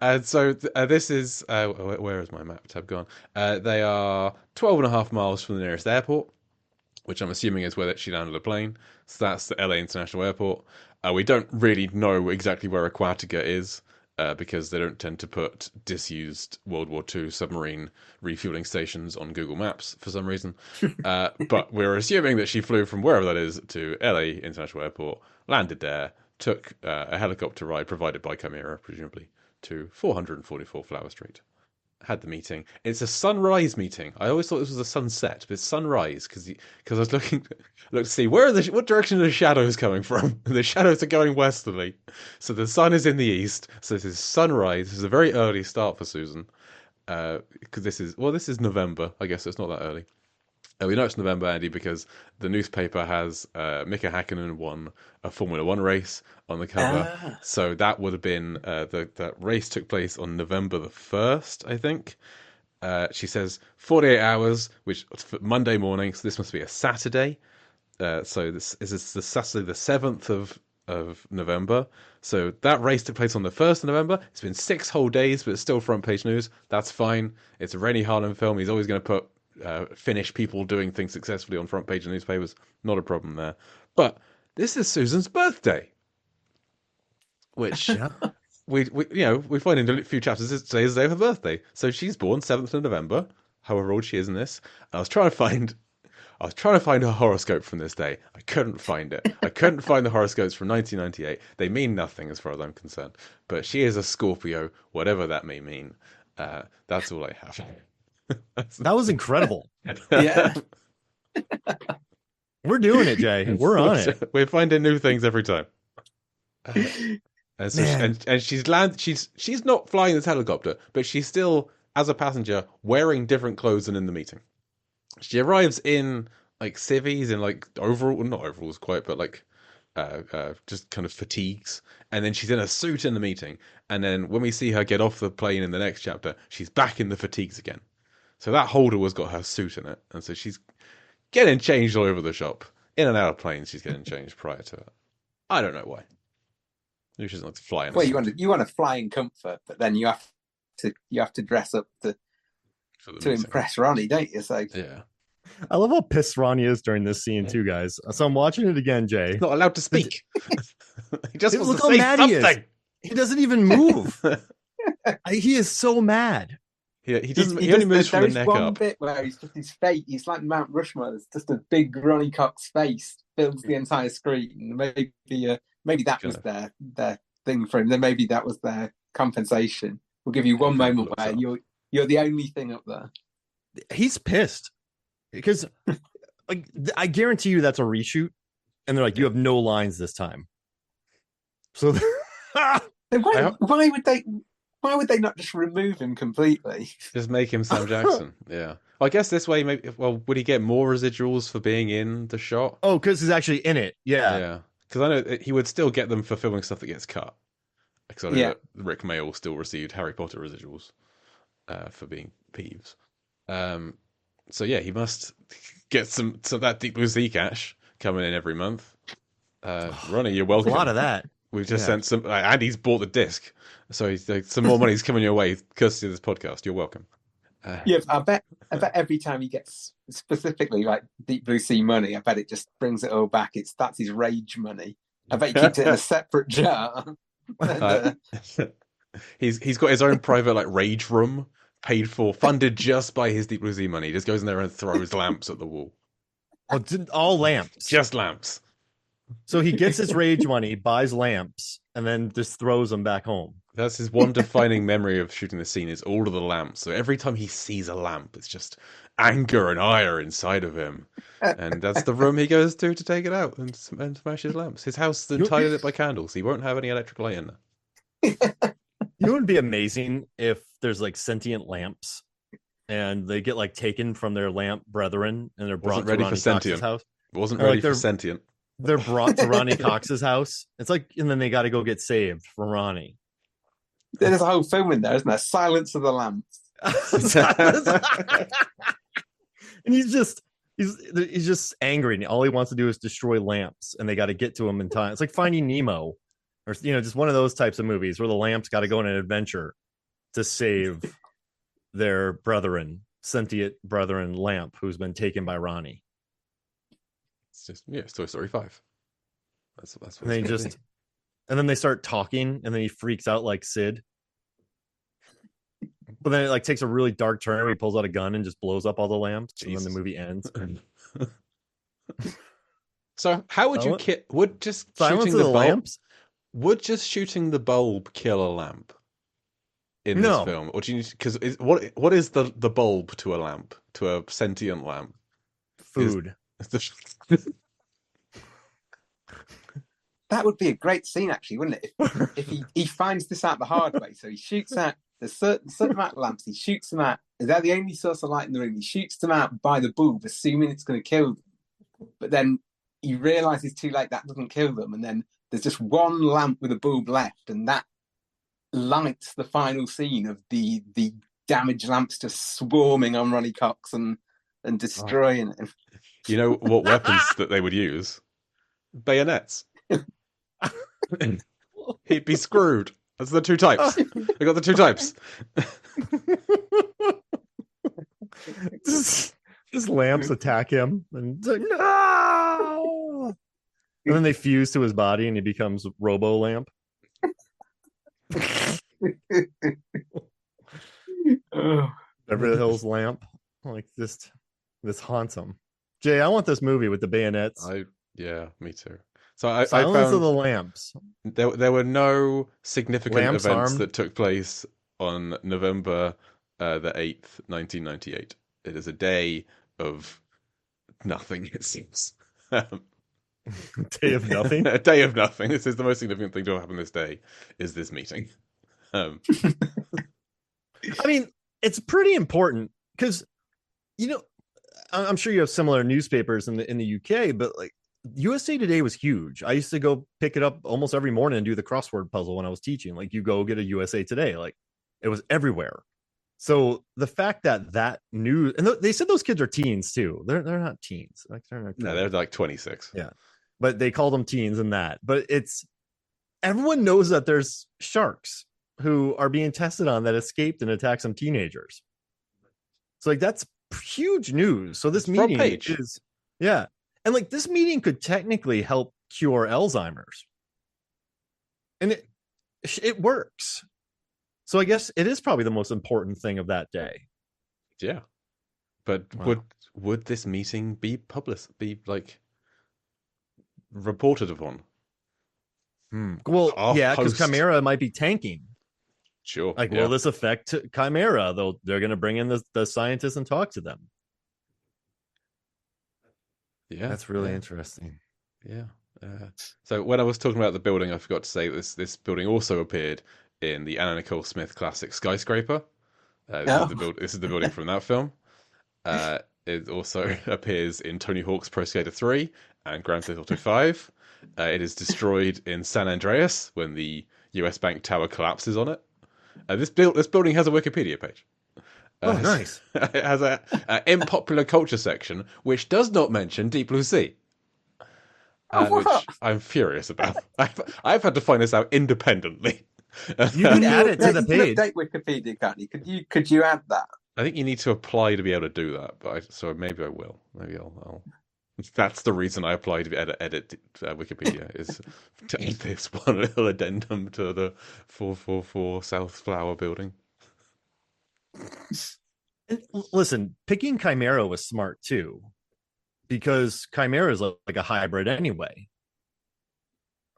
And so this is where is my map tab gone? They are 12.5 miles from the nearest airport, which I'm assuming is where she landed a plane. So that's the LA International Airport. We don't really know exactly where Aquatica is because they don't tend to put disused World War II submarine refueling stations on Google Maps for some reason. But we're assuming that she flew from wherever that is to LA International Airport, landed there, took a helicopter ride provided by Chimera, presumably, to 444 Flower Street. Had the meeting. It's a sunrise meeting. I always thought this was a sunset, but it's sunrise because I was looking to see what direction are the shadows coming from. The shadows are going westerly, so the sun is in the east. So this is sunrise. This is a very early start for Susan, because this is November. I guess it's not that early. We know it's November, Andy, because the newspaper has Mika Hakkinen won a Formula One race on the cover. So that would have been that race took place on November the 1st, I think. She says 48 hours, which for Monday morning. So this must be a Saturday. So this is the Saturday the 7th of November. So that race took place on the 1st of November. It's been 6 whole days, but it's still front page news. That's fine. It's a Rennie Harlan film. He's always going to put Finnish people doing things successfully on front page of newspapers. Not a problem there. But this is Susan's birthday, which we find in a few chapters. Today is the day of her birthday, so she's born 7th of November. However old she is in this, I was trying to find I was trying to find a horoscope from this day. I couldn't find it. I couldn't find the horoscopes from 1998. They mean nothing as far as I'm concerned. But she is a Scorpio, whatever that may mean. That's all I have. That was incredible. Yeah. We're doing it, Jay. We're on it. We're finding new things every time. And so she's not flying this helicopter, but she's still, as a passenger, wearing different clothes than in the meeting. She arrives in like civvies and like not overalls quite, but like just kind of fatigues, and then she's in a suit in the meeting, and then when we see her get off the plane in the next chapter, she's back in the fatigues again. So that holder has got her suit in it, and so she's getting changed all over the shop, in and out of planes. She's getting changed prior to it. I don't know why. Maybe she doesn't like to fly in. Well, you want to fly in comfort, but then you have to dress up to impress Ronny, don't you? So yeah. I love how pissed Ronny is during this scene too, guys. So I'm watching it again, Jay. He's not allowed to speak. He just wants Look to how say mad something. He doesn't even move. He is so mad. He doesn't. He only moves from the neck one up. Bit where he's just his face. He's like Mount Rushmore. There's just a big Ronny Cox face fills the entire screen. Maybe that was their thing for him. Then maybe that was their compensation. We'll give you one moment where you're the only thing up there. He's pissed because, like, I guarantee you that's a reshoot, and they're like, you have no lines this time. So why would they not just remove him completely? Just make him Sam Jackson. Yeah. I guess this way, maybe. Well, would he get more residuals for being in the shot? Oh, because he's actually in it. Yeah. Yeah. Because I know he would still get them for filming stuff that gets cut. Because I know that Rick Mayall still received Harry Potter residuals for being Peeves. So yeah, he must get some that Deep Blue Sea cash coming in every month. Ronny, you're welcome. A lot of that. We've just sent some. Andy's bought the disc, so some more money's coming your way courtesy of this podcast. You're welcome. Yeah, I bet every time he gets specifically like Deep Blue Sea money, I bet it just brings it all back. That's his rage money. I bet he keeps it in a separate jar. He's got his own private like rage room, paid for, funded just by his Deep Blue Sea money. He just goes in there and throws lamps at the wall. All lamps, just lamps. So he gets his rage money, buys lamps, and then just throws them back home. That's his one defining memory of shooting the scene is all of the lamps. So every time he sees a lamp, it's just anger and ire inside of him. And that's the room he goes to take it out and smash his lamps. His house is entirely lit by candles. He won't have any electric light in there. You know what would be amazing if there's like sentient lamps and they get like taken from their lamp brethren and they're brought to Ronny Cox's house. Wasn't ready for sentient. They're brought to Ronny Cox's house. It's like, and then they got to go get saved from Ronny. There's a whole film in there, isn't there? Silence of the Lamps. And he's just angry. And all he wants to do is destroy lamps, and they got to get to him in time. It's like Finding Nemo, or just one of those types of movies where the lamps got to go on an adventure to save their brethren, sentient brethren lamp, who's been taken by Ronny. It's Toy Story 5. That's what and then they start talking, and then he freaks out like Sid. But then it like takes a really dark turn where he pulls out a gun and just blows up all the lamps, Jesus. And then the movie ends. So how would you would just Silence shooting of the lamps? Would just shooting the bulb kill a lamp in this film? Or do you need, because what is the bulb to a lamp, to a sentient lamp? Food. That would be a great scene, actually, wouldn't it? If he finds this out the hard way, so he shoots out there's certain amount of lamps. He shoots them out. They're the only source of light in the room. He shoots them out by the bulb, assuming it's going to kill them. But then he realizes too late that doesn't kill them, and then there's just one lamp with a bulb left, and that lights the final scene of the damaged lamps just swarming on Ronny Cox and destroying him. You know what weapons that they would use? Bayonets. He'd be screwed. That's the two types. I got the two types. Just lamps attack him, and no! And then they fuse to his body, and he becomes Robo Lamp. Beverly Hills Lamp, like this haunts him. Jay, I want this movie with the bayonets. Yeah, me too. So I Silence of found the Lambs. there were no significant Lamb's events Arm. that took place on November the 8th, 1998. It is a day of nothing, it seems. Day of Nothing. A day of nothing. This is the most significant thing to happen this day, is this meeting. I mean, it's pretty important because, you know, I'm sure you have similar newspapers in the UK, but like USA Today was huge. I used to go pick it up almost every morning and do the crossword puzzle when I was teaching. Like, you go get a USA Today, like it was everywhere. So the fact that news, and they said those kids are teens too. They're not teens. Like they're like 26. Yeah, but they call them teens in that. But it's everyone knows that there's sharks who are being tested on that escaped and attacked some teenagers. So like that's huge news. So this meeting is, yeah, and like this meeting could technically help cure Alzheimer's, and it works. So I guess it is probably the most important thing of that day. Yeah, but wow. would this meeting be like reported upon? Well, yeah, because Chimera might be tanking. Sure. Like, will this affect Chimera? They're going to bring in the scientists and talk to them. Yeah, that's really interesting. Yeah. So when I was talking about the building, I forgot to say this building also appeared in the Anna Nicole Smith classic Skyscraper. This is the building from that film. It also appears in Tony Hawk's Pro Skater 3 and Grand Theft Auto 5. It is destroyed in San Andreas when the US Bank Tower collapses on it. This building has a Wikipedia page. Oh, nice. It has a in popular culture section, which does not mention Deep Blue Sea. Which I'm furious about. I've had to find this out independently. You can add it to the page. Update Wikipedia, can't you? Could you add that? I think you need to apply to be able to do that. But so maybe I will. Maybe I'll. That's the reason I applied to edit Wikipedia, is to add this one little addendum to the 444 South Flower Building. And listen, picking Chimera was smart too, because Chimera is like a hybrid anyway.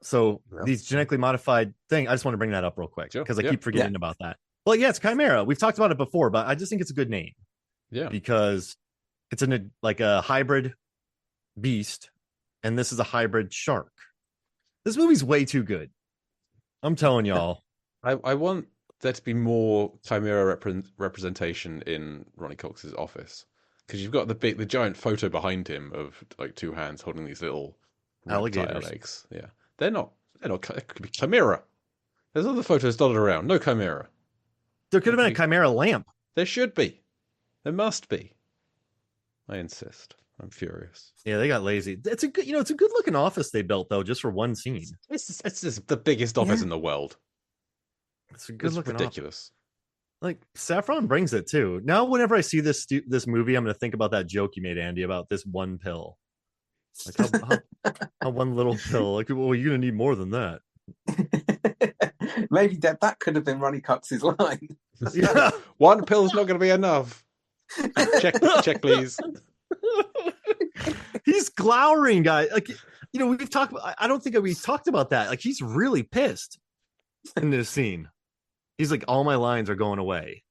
So these genetically modified thing, I just want to bring that up real quick because I keep forgetting about that. Well, yeah, it's Chimera. We've talked about it before, but I just think it's a good name. Yeah, because it's like a hybrid beast, and this is a hybrid shark. This movie's way too good. I'm telling y'all. I want there to be more Chimera representation in Ronny Cox's office, because you've got the giant photo behind him of like two hands holding these little alligator legs. Yeah, they're not. It could be Chimera. There's other photos dotted around. No Chimera. There could have been a Chimera lamp. There should be. There must be. I insist. I'm furious. Yeah, they got lazy. It's a good, it's a good looking office they built though, just for one scene. It's just the biggest office in the world. It's a good looking ridiculous. Office. Like Saffron brings it too. Now, whenever I see this movie, I'm going to think about that joke you made, Andy, about this one pill. Like how one little pill. Like, well, you're going to need more than that. Maybe that could have been Ronny Cox's line. Yeah. One pill's not going to be enough. Check, please. He's glowering, guys. Like, we've talked. I don't think we've talked about that. Like, he's really pissed in this scene. He's like, all my lines are going away.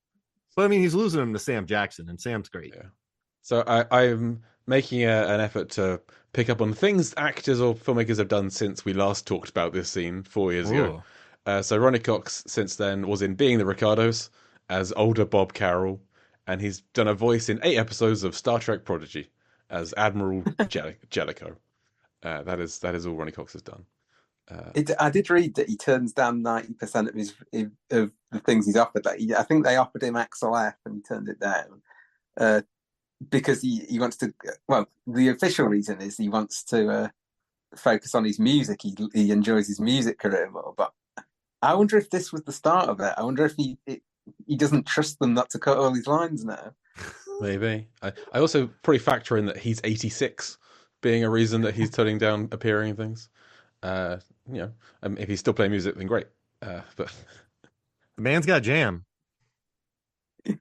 But I mean, he's losing them to Sam Jackson, and Sam's great. Yeah. So I'm making an effort to pick up on things actors or filmmakers have done since we last talked about this scene 4 years ago. So Ronny Cox, since then, was in Being the Ricardos as older Bob Carroll, and he's done a voice in 8 episodes of Star Trek Prodigy as Admiral Jellicoe. That is all Ronny Cox has done. I did read that he turns down 90% of the things he's offered. Like, I think they offered him Axel F and he turned it down because he wants to. Well, the official reason is he wants to focus on his music. He enjoys his music career more. But I wonder if this was the start of it. I wonder if he doesn't trust them not to cut all his lines now. Maybe. I also probably factor in that he's 86 being a reason that he's turning down appearing in things. If he's still playing music, then great. But the man's got jam. He's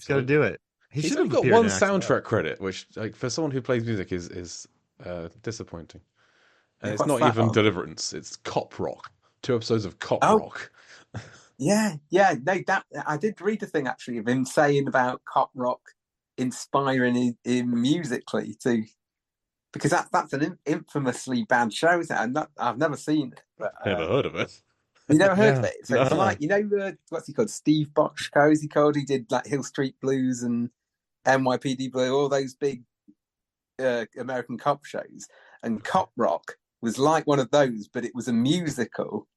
got to do it. He He's should only have got appeared one in Axe to soundtrack credit, which, like, for someone who plays music, is disappointing. And it's What's not that even on? Deliverance; it's Cop Rock. 2 episodes of Cop Oh. Rock. Yeah. No, that I did read a thing actually of him saying about Cop Rock inspiring him musically too, because that's an infamously bad show. Is it? I've never seen it, but Never heard of it. you never heard of Yeah. it. So it's No. like, what's he called? Steve Bochco, is he called? He did like Hill Street Blues and NYPD Blue, all those big American cop shows. And Cop Rock was like one of those, but it was a musical.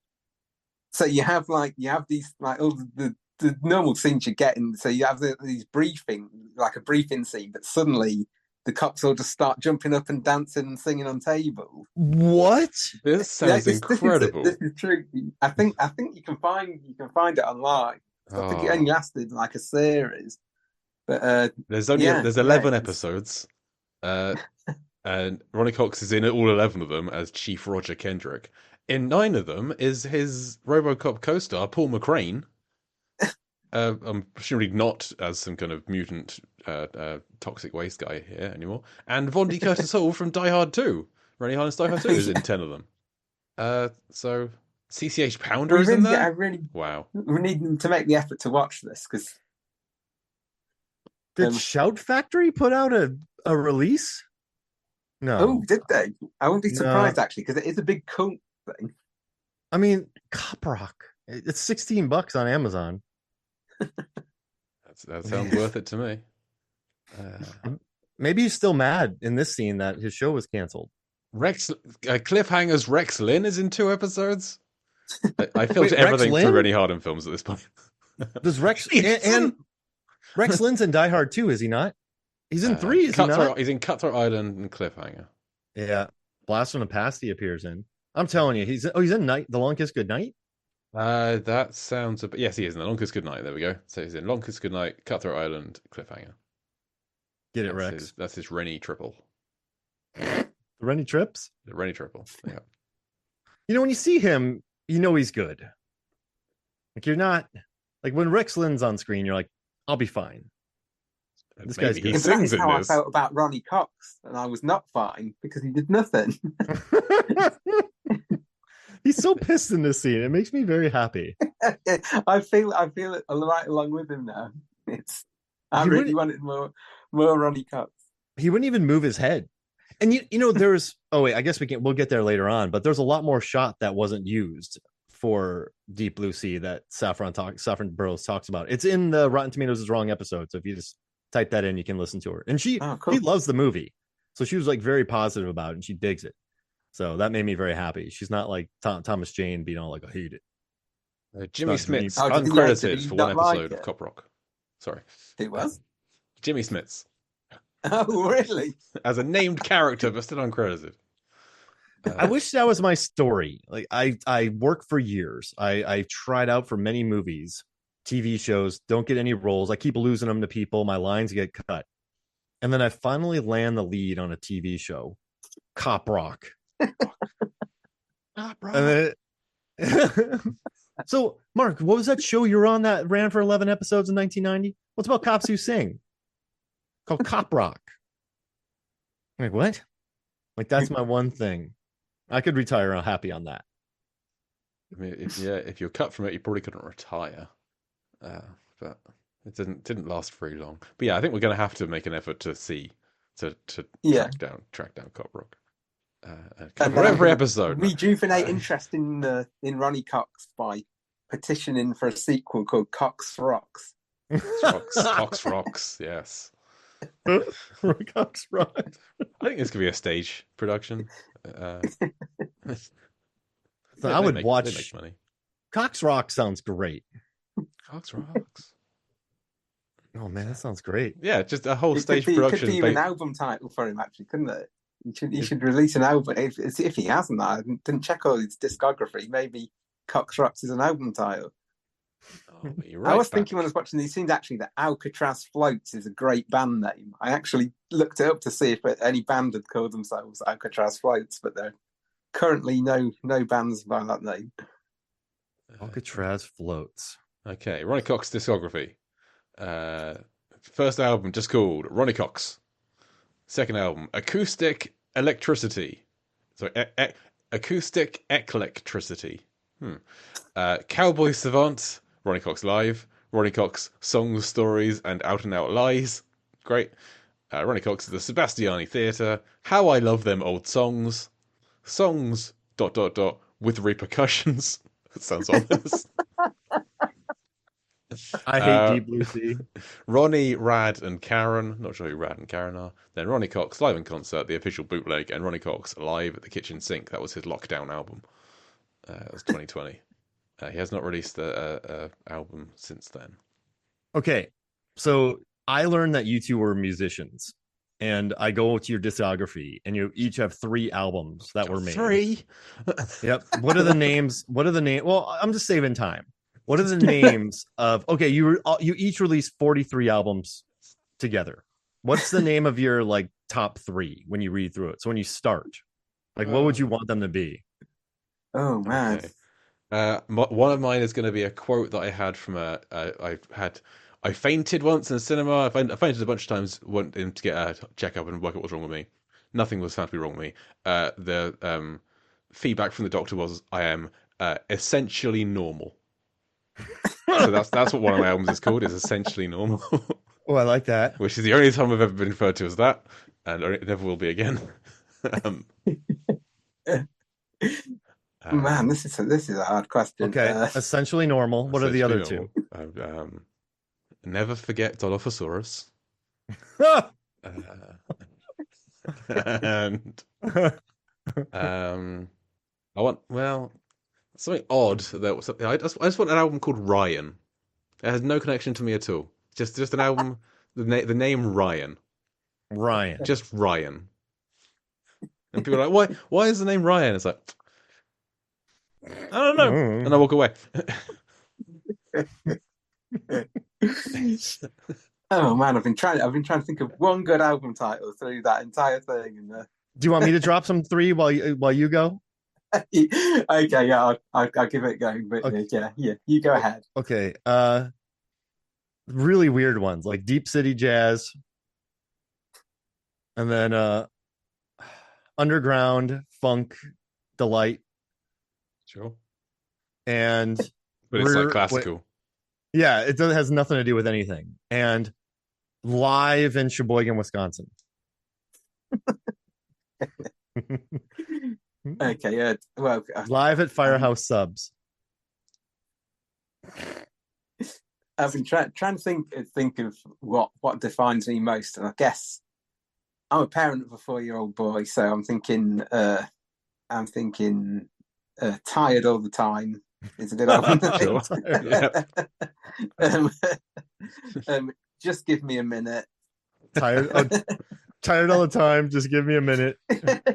So you have these like all the normal scenes you get in. So you have these like a briefing scene, but suddenly the cops all just start jumping up and dancing and singing on tables. What? This sounds incredible. This is true. I think you can find it online. I think it only lasted like a series, but There's 11 episodes, and Ronny Cox is in all 11 of them as Chief Roger Kendrick. In 9 of them is his RoboCop co-star Paul McCrane. I'm presumably not as some kind of mutant toxic waste guy here anymore. And Vondi Curtis Hall from Die Hard 2. Ronnie Harlan's Die Hard 2 is in 10 of them. So CCH Pounder is in there? Wow. We need them to make the effort to watch this, because Did Shout Factory put out a release? No. Oh, did they? I wouldn't be surprised actually, because it is a big cult thing. I mean, Cop Rock. It's $16 on Amazon. That sounds worth it to me. Maybe he's still mad in this scene that his show was canceled. Cliffhanger's Rex Lynn is in 2 episodes. I filter everything through Rennie Harden films at this point. Does Rex and Rex Lynn's in Die Hard 2, is he not? He's in 3, is he not? He's in Cutthroat Island and Cliffhanger. Yeah. Blast from the Past he appears in. I'm telling you, he's in Night, The Long Kiss Goodnight. That sounds a bit. Yes, he is in The Long Kiss Goodnight. There we go. So he's in Long Kiss Goodnight, Cutthroat Island, Cliffhanger. Get it, Rex. That's his Rennie triple. The Rennie trips? The Rennie triple. Yeah. You know, when you see him, you know he's good. Like, you're not like when Rex Lynn's on screen, you're like, I'll be fine. This guy's good. He sings in this. I felt about Ronny Cox, and I was not fine because he did nothing. He's so pissed in this scene. It makes me very happy. I feel it right along with him now. I really wanted more Ronny Cox. He wouldn't even move his head. And you know, there's I guess we'll get there later on, but there's a lot more shot that wasn't used for Deep Blue Sea that Saffron Burrows talks about. It's in the Rotten Tomatoes is Wrong episode. So if you just type that in, you can listen to her. And she loves the movie. So she was like very positive about it and she digs it. So that made me very happy. She's not like Thomas Jane being all like, I hate it. Jimmy Smits uncredited for one episode of Cop Rock. Sorry. It was? Jimmy Smits. Oh, really? As a named character, but still uncredited. I wish that was my story. Like I worked for years. I tried out for many movies, TV shows, don't get any roles. I keep losing them to people. My lines get cut. And then I finally land the lead on a TV show, Cop Rock. Cop Rock. And then so, Mark, what was that show you were on that ran for 11 episodes in 1990? What's about cops who sing? Called Cop Rock. I'm like, what? Like, that's my one thing. I could retire happy on that. I mean, if you're cut from it, you probably couldn't retire. But it didn't last very long. But yeah, I think we're going to have to make an effort to track down Cop Rock. For every episode, rejuvenate interest in Ronny Cox by petitioning for a sequel called Cox Rocks. Cox Rocks, yes. Cox Rocks. I think this could be a stage production. So I would watch. They make money. Cox Rock sounds great. Cox Rocks. Oh man, that sounds great. Yeah, just a whole stage production. It could be an album title for him, actually, couldn't it? He should release an album. If he hasn't, I didn't check all his discography. Maybe Cox Rocks is an album title. Oh, right, I was thinking when I was watching these scenes, actually, that Alcatraz Floats is a great band name. I actually looked it up to see if any band had called themselves Alcatraz Floats, but there are currently no bands by that name. Alcatraz Floats. Okay, Ronny Cox discography. First album just called Ronny Cox. Second album, Acoustic Electricity. Sorry, Acoustic Eclectricity. Cowboy Savant, Ronny Cox Live, Ronny Cox Songs, Stories, and Out and Out Lies. Great. Ronny Cox, The Sebastiani Theatre, How I Love Them Old Songs, Songs, ... with repercussions. That sounds ominous. I hate Deep Blue Sea. Ronnie, Rad, and Karen. Not sure who Rad and Karen are. Then Ronny Cox Live in Concert, the official bootleg, and Ronny Cox Live at the Kitchen Sink. That was his lockdown album. That was 2020. He has not released a album since then. Okay, so I learned that you two were musicians, and I go to your discography, and you each have 3 albums that were made. 3. Yep. What are the names? Well, I'm just saving time. What are the names of? Okay, you each released 43 albums together. What's the name of your like top 3 when you read through it? So when you start, like, what would you want them to be? Oh man. Okay. One of mine is going to be a quote that I had from I fainted once in a cinema. I fainted a bunch of times, went in to get a checkup and work out what's wrong with me. Nothing was found to be wrong with me. The feedback from the doctor was I am essentially normal. So that's what one of my albums is called. Is Essentially Normal. Oh, I like that. Which is the only time I've ever been referred to as that, and it never will be again. Man, this is a hard question. Okay, Essentially Normal. What are the other 2? Never Forget Dilophosaurus. And I want something odd. I just want an album called Ryan. It has no connection to me at all. Just an album. The name Ryan. Ryan. Just Ryan. And people are like, why is the name Ryan? It's like, I don't know. And I walk away. Oh man, I've been trying to think of one good album title through that entire thing. And do you want me to drop some 3 while you go? Okay, yeah, I'll give it a go. But okay. yeah, you go ahead. Okay. Really weird ones like Deep City Jazz, and then Underground Funk Delight. Sure. And but it's like classical. Yeah, it has nothing to do with anything. And Live in Sheboygan, Wisconsin. Okay, yeah. Well, Live at Firehouse Subs. I've been trying to think of what defines me most, and I guess I'm a parent of a 4-year-old boy, so I'm thinking Tired All the Time is a good album. Just Give Me a Minute. Tired all the time. Just give me a minute.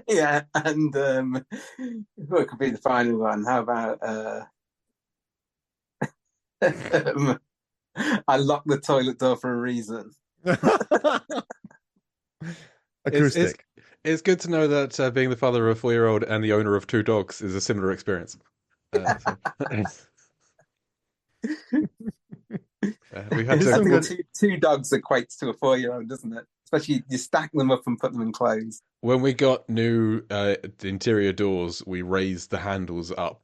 Yeah, and what could be the final one? How about I locked the toilet door for a reason. Acoustic. It's good to know that being the father of a 4-year-old and the owner of 2 dogs is a similar experience. We've had two dogs equates to a 4-year-old, doesn't it? Especially you stack them up and put them in clothes. When we got new interior doors, we raised the handles up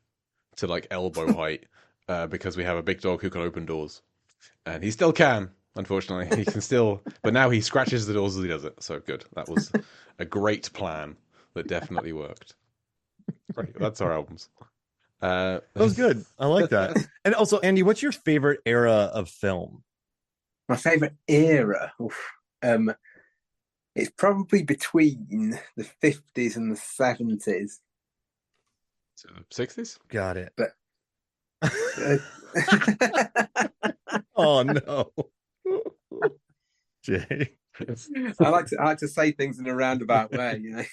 to like elbow height because we have a big dog who can open doors, and he still can. Unfortunately, he can still, but now he scratches the doors as he does it. So good. That was a great plan that definitely worked. Right, that's our albums. That was good. I like that. And also, Andy, what's your favorite era of film? My favorite era? It's probably between the 50s and the 70s. So 60s? Got it. But oh no. Jay. I like to say things in a roundabout way, you know.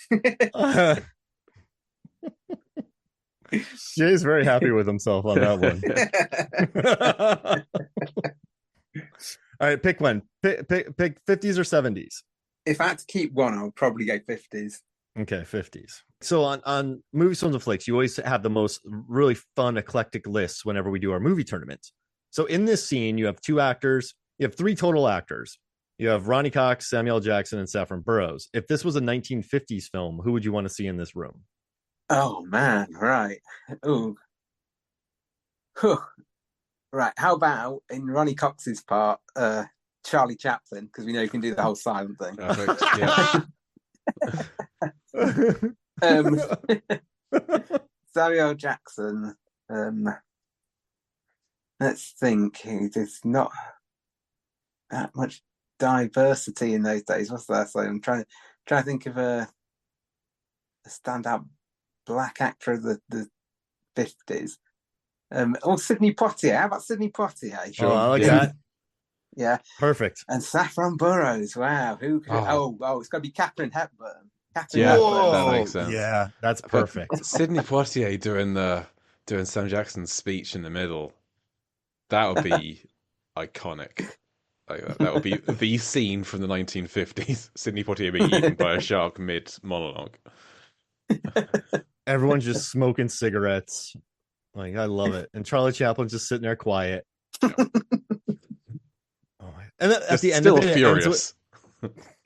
Jay's very happy with himself on that one. All right, pick one. Pick 50s or 70s. If I had to keep one, I would probably go 50s. Okay, 50s. So on Movies, Films, and Flicks, you always have the most really fun, eclectic lists whenever we do our movie tournament. So in this scene, you have 2 actors. You have 3 total actors. You have Ronny Cox, Samuel Jackson, and Saffron Burrows. If this was a 1950s film, who would you want to see in this room? Oh man, right. Ooh. Right. How about in Ronny Cox's part, Charlie Chaplin, because we know he can do the whole silent thing. Perfect. Yeah. Samuel Jackson. Let's think. There's not that much diversity in those days, was there? So I'm trying to think of a standout black actor of the 50s. Sidney Poitier. How about Sidney Poitier? Sure. I like that. Yeah. Perfect. And Saffron Burrows. Wow. Who could, it's got to be Catherine Hepburn. That makes sense. Yeah, that's perfect. Sidney Poitier doing Sam Jackson's speech in the middle. That would be iconic. Like, that would be the scene from the 1950s. Sidney Poitier being eaten by a shark mid-monologue. Everyone's just smoking cigarettes. Like, I love it. And Charlie Chaplin's just sitting there quiet. And then at the end of it, furious.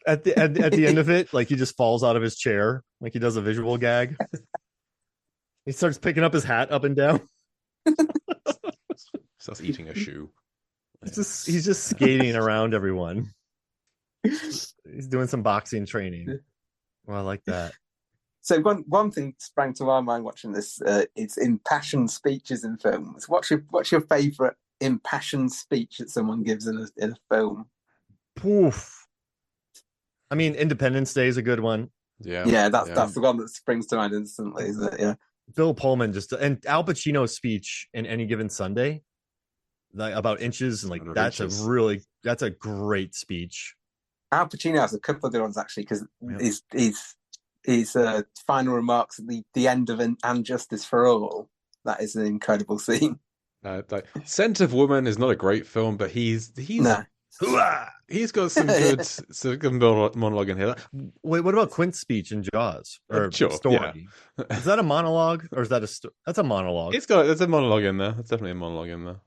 At the end of it, like, he just falls out of his chair, like he does a visual gag. He starts picking up his hat up and down. Starts eating a shoe. He's just skating around everyone. He's doing some boxing training. Well, I like that. So one thing sprang to my mind watching this. It's impassioned speeches in films. What's your favourite impassioned speech that someone gives in a film? Poof. I mean, Independence Day is a good one. Yeah, that's the one that springs to mind instantly, isn't it? Yeah. Bill Pullman and Al Pacino's speech in Any Given Sunday, like about inches, and like that's a great speech. Al Pacino has a couple of good ones actually, because his final remarks at the end of And Justice for All. That is an incredible scene. Scent of Woman is not a great film, but he's got some good monologue in here. Wait, what about Quint's speech in Jaws? Or sure, story? Yeah. Is that a monologue, or is that that's a monologue? There's a monologue in there. It's definitely a monologue in there.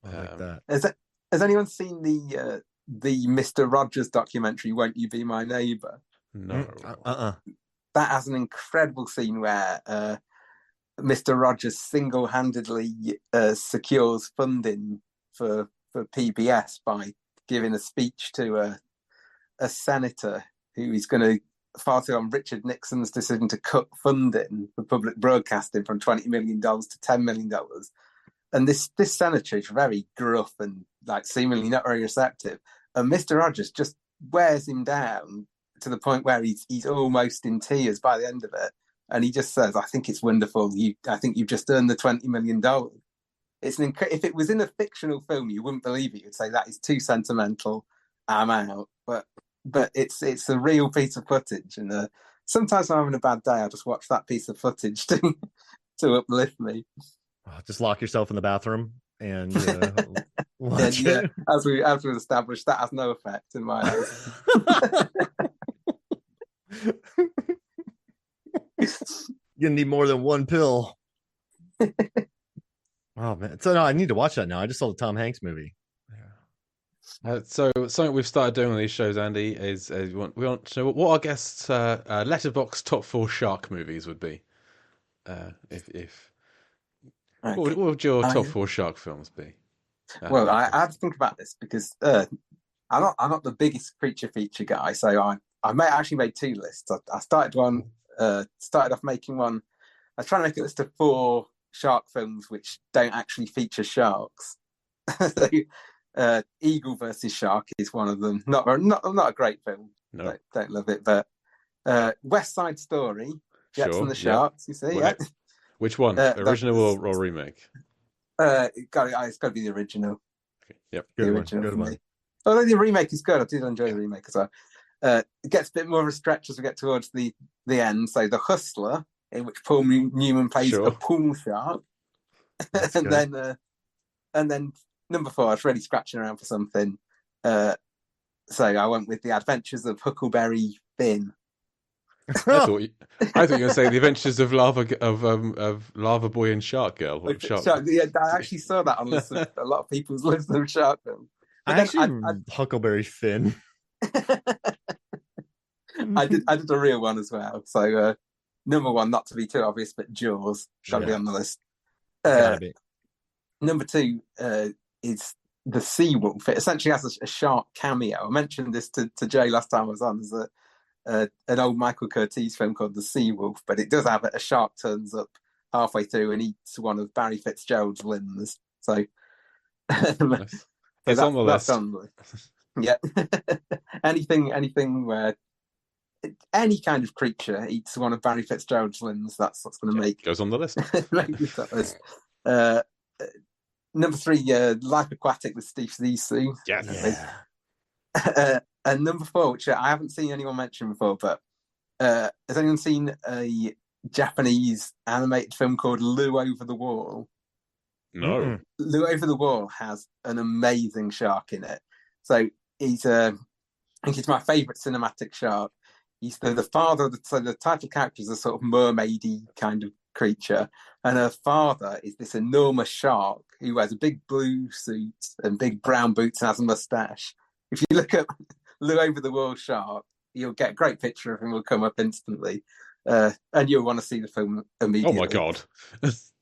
I like that. Has anyone seen the Mr. Rogers documentary, Won't You Be My Neighbour? No. That has an incredible scene where Mr. Rogers single-handedly secures funding for PBS by giving a speech to a senator who is going to farting on Richard Nixon's decision to cut funding for public broadcasting from $20 million to $10 million. And this senator is very gruff and like seemingly not very receptive. And Mr. Rogers just wears him down to the point where he's almost in tears by the end of it. And he just says, I think it's wonderful. I think you've just earned the $20 million. It's if it was in a fictional film, you wouldn't believe it. You'd say that is too sentimental. I'm out. But it's a real piece of footage. And sometimes when I'm having a bad day, I just watch that piece of footage to uplift me. Just lock yourself in the bathroom and watch it. As we established, that has no effect in my eyes. You need more than one pill. Oh man! So no, I need to watch that now. I just saw the Tom Hanks movie. So something we've started doing on these shows, Andy, is we want to know what our guests' letterbox top 4 shark movies would be. What would your top 4 shark films be? Well, I had to think about this because I'm not the biggest creature feature guy, so I actually made 2 lists. I started off making one. I was trying to make a list of 4 shark films which don't actually feature sharks. So, Eagle versus Shark is one of them. Not a great film. No, don't love it. But West Side Story, Jets and the Sharks. You see, right. Which one? Original or remake? It's got to be the original. Okay. Yep, the original for me. Although the remake is good, I did enjoy the remake as well. It gets a bit more of a stretch as we get towards the end. So The Hustler, in which Paul Newman plays a pool shark, and then number 4, I was really scratching around for something. So I went with The Adventures of Huckleberry Finn. I thought you were going to say The Adventures of Lava Boy and Shark Girl. I actually saw that on a lot of people's lists of shark films. I actually Huckleberry Finn. I did a real one as well. So number one, not to be too obvious, but Jaws got to be on the list. Gotta be. Number two is the Sea Wolf. It essentially has a shark cameo. I mentioned this to Jay last time I was on. There's an old Michael Curtiz film called The Sea Wolf, but it does have a shark turns up halfway through and eats one of Barry Fitzgerald's limbs. So That's on the list. Yeah. anything where any kind of creature eats one of Barry Fitzgerald's limbs, that's what's going to make goes on the list. make that list. Number three, Life Aquatic with Steve Zissou. Yeah. And number four, which I haven't seen anyone mention before, but has anyone seen a Japanese animated film called Lou Over the Wall? No. Mm-mm. Lou Over the Wall has an amazing shark in it. So he's, I think he's my favourite cinematic shark. He's the father of the title character is a sort of mermaidy kind of creature, and her father is this enormous shark who wears a big blue suit and big brown boots and has a moustache. If you look up Lou Over the Wall shark, you'll get a great picture of him. Will come up instantly, and you'll want to see the film immediately. Oh my god, that's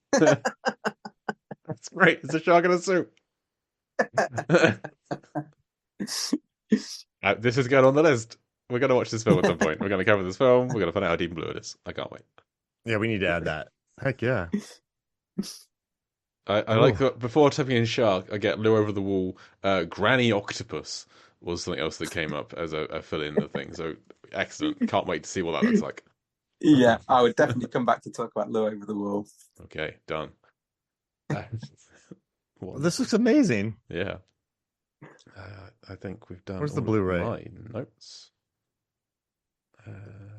great! It's a shark in a suit. This is going on the list. We're going to watch this film at some point. We're going to cover this film. We're going to find out how deep and blue it is. I can't wait. Yeah, we need to add that. Heck yeah. I like that before typing in shark, I get Lou Over the Wall. Granny Octopus was something else that came up as a fill in the thing. So excellent. Can't wait to see what that looks like. Yeah, I would definitely come back to talk about Lou Over the Wall. Okay, done. This looks amazing. Yeah. I think we've done. Where's the Blu-ray? My notes.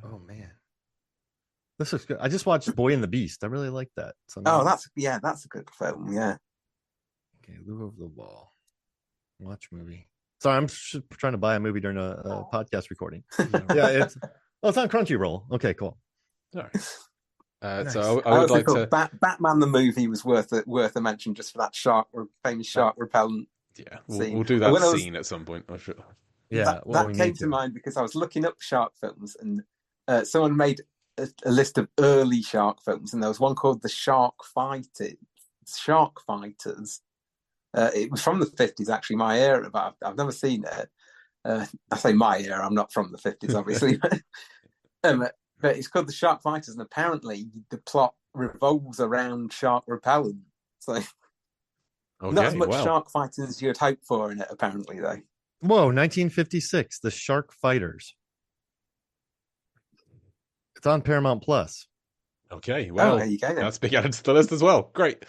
Oh man, This looks good. I just watched Boy and the Beast. I really like that. That's a good film. Yeah. Okay, Lou Over the Wall. Watch movie. Sorry, I'm trying to buy a movie during a podcast recording. Yeah, it's on Crunchyroll. Okay, cool. All right. Nice. So I would like to. Batman the movie was worth a mention just for that famous shark repellent. Yeah, scene. we'll do that scene at some point. I'm sure. Yeah, that came to mind because I was looking up shark films, and someone made a list of early shark films, and there was one called The Shark Fighters. It was from the 50s, actually, my era, but I've never seen it. I say my era, I'm not from the 50s, obviously. But it's called The Shark Fighters, and apparently the plot revolves around shark repellent. So not as much shark fighting as you'd hope for in it, apparently, though. Whoa, 1956, The Shark Fighters. It's on Paramount Plus. Okay, well, there you go, then. That's been added to the list as well. Great.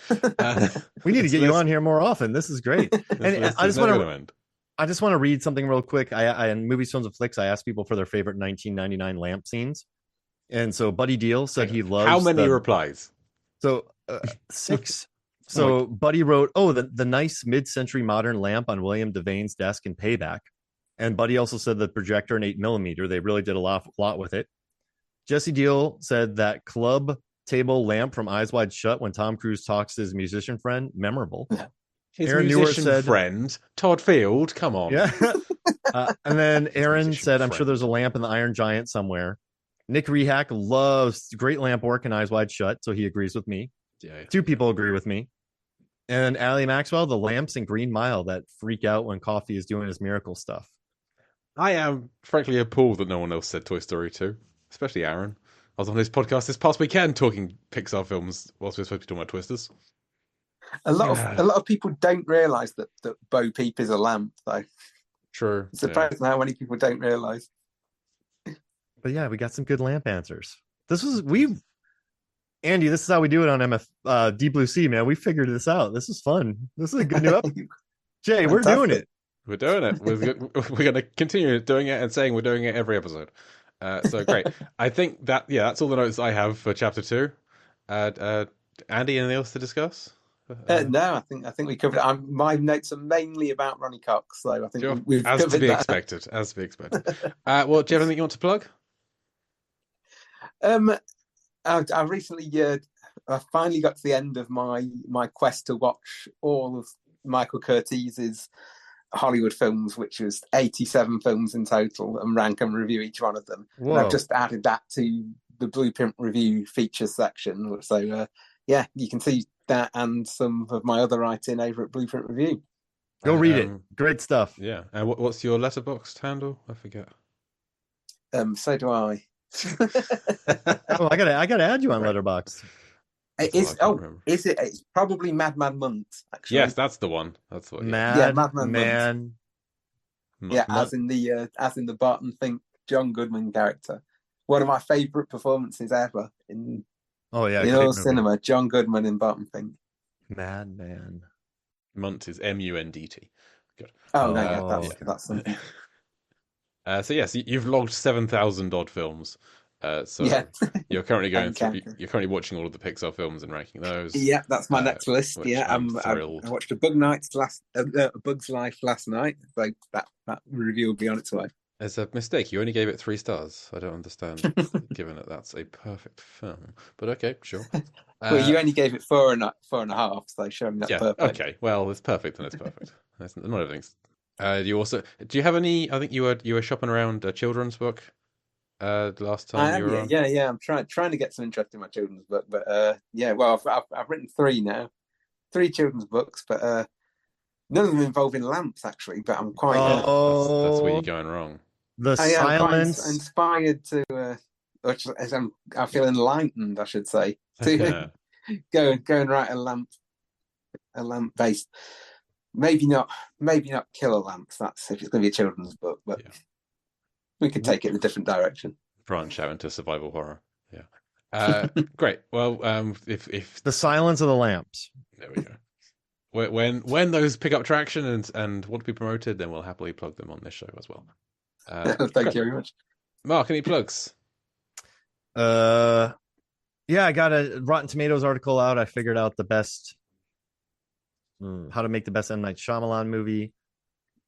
We need to get you on here more often. This is great. And I just want to read something real quick. I in Movies, Films, and Flicks, I asked people for their favorite 1999 lamp scenes. And so Buddy Deal said he loves... How many replies? So 6. So Buddy wrote, the nice mid-century modern lamp on William Devane's desk in Payback. And Buddy also said the projector in 8mm. They really did a lot with it. Jesse Deal said that club table lamp from Eyes Wide Shut when Tom Cruise talks to his musician friend, memorable. His musician friend, Todd Field, come on. Yeah. And then Aaron said, I'm sure there's a lamp in the Iron Giant somewhere. Nick Rehack loves great lamp work in Eyes Wide Shut, so he agrees with me. Yeah. 2 people agree with me. And Allie Maxwell, the lamps in Green Mile that freak out when Coffee is doing his miracle stuff. I am frankly appalled that no one else said Toy Story 2, especially Aaron. I was on his podcast this past weekend talking Pixar films whilst we were supposed to be talking about Twisters. A lot of people don't realise that Bo Peep is a lamp, though. True. It's surprising how many people don't realise. But yeah, we got some good lamp answers. Andy, this is how we do it on MF Deep Blue Sea, man. We figured this out. This is fun. This is a good new episode. Jay, we're doing it. We're doing it. We're going to continue doing it and saying we're doing it every episode. So great. I think that's all the notes I have for chapter 2. Andy, anything else to discuss? No, I think we covered it. My notes are mainly about Ronny Cox, so I think we've as covered to be that. expected. As to be expected. Well, do you have anything you want to plug? I recently, I finally got to the end of my quest to watch all of Michael Curtiz's Hollywood films, which was 87 films in total, and rank and review each one of them. Whoa. And I've just added that to the Blueprint Review features section. So, yeah, you can see that and some of my other writing over at Blueprint Review. Go read it. Great stuff. Yeah. And what's your Letterboxd handle? I forget. So do I. Oh, I gotta add you on Letterboxd. Is it? It's probably Madman Munt, actually. Yes, that's the one. That's what. Madman Man. Yeah, as in the Barton Fink John Goodman character. One of my favourite performances ever in all cinema. John Goodman in Barton Fink. Madman. Munt is Mundt. Good. That's something. So yes, you've logged 7,000 odd films. So you're currently you're currently watching all of the Pixar films and ranking those. Yeah, that's my next list. Yeah, I watched A Bug's Life last night. So that review will be on its way. There's a mistake. You only gave it 3 stars. I don't understand, given that that's a perfect film. But okay, sure. Well, you only gave it 4.5, so show me that perfect. Okay, well, it's perfect and it's perfect. Not everything's. Do you have any? I think you were shopping around a children's book. Last time you were on. Yeah. I'm trying to get some interest in my children's book, but well, I've written 3 now, 3 children's books, but none of them involving lamps actually. But I'm quite. That's where you're going wrong. The silence. I'm inspired to, I feel enlightened, I should say, to go and write a lamp based. Maybe not killer lamps. That's if it's going to be a children's book, but. Yeah. We could take it in a different direction. Branch out into survival horror. Yeah. Great. Well, if the silence of the lamps. There we go. When those pick up traction and want to be promoted, then we'll happily plug them on this show as well. Thank you very much. Mark, any plugs? Yeah, I got a Rotten Tomatoes article out. I figured out the best how to make the best M. Night Shyamalan movie.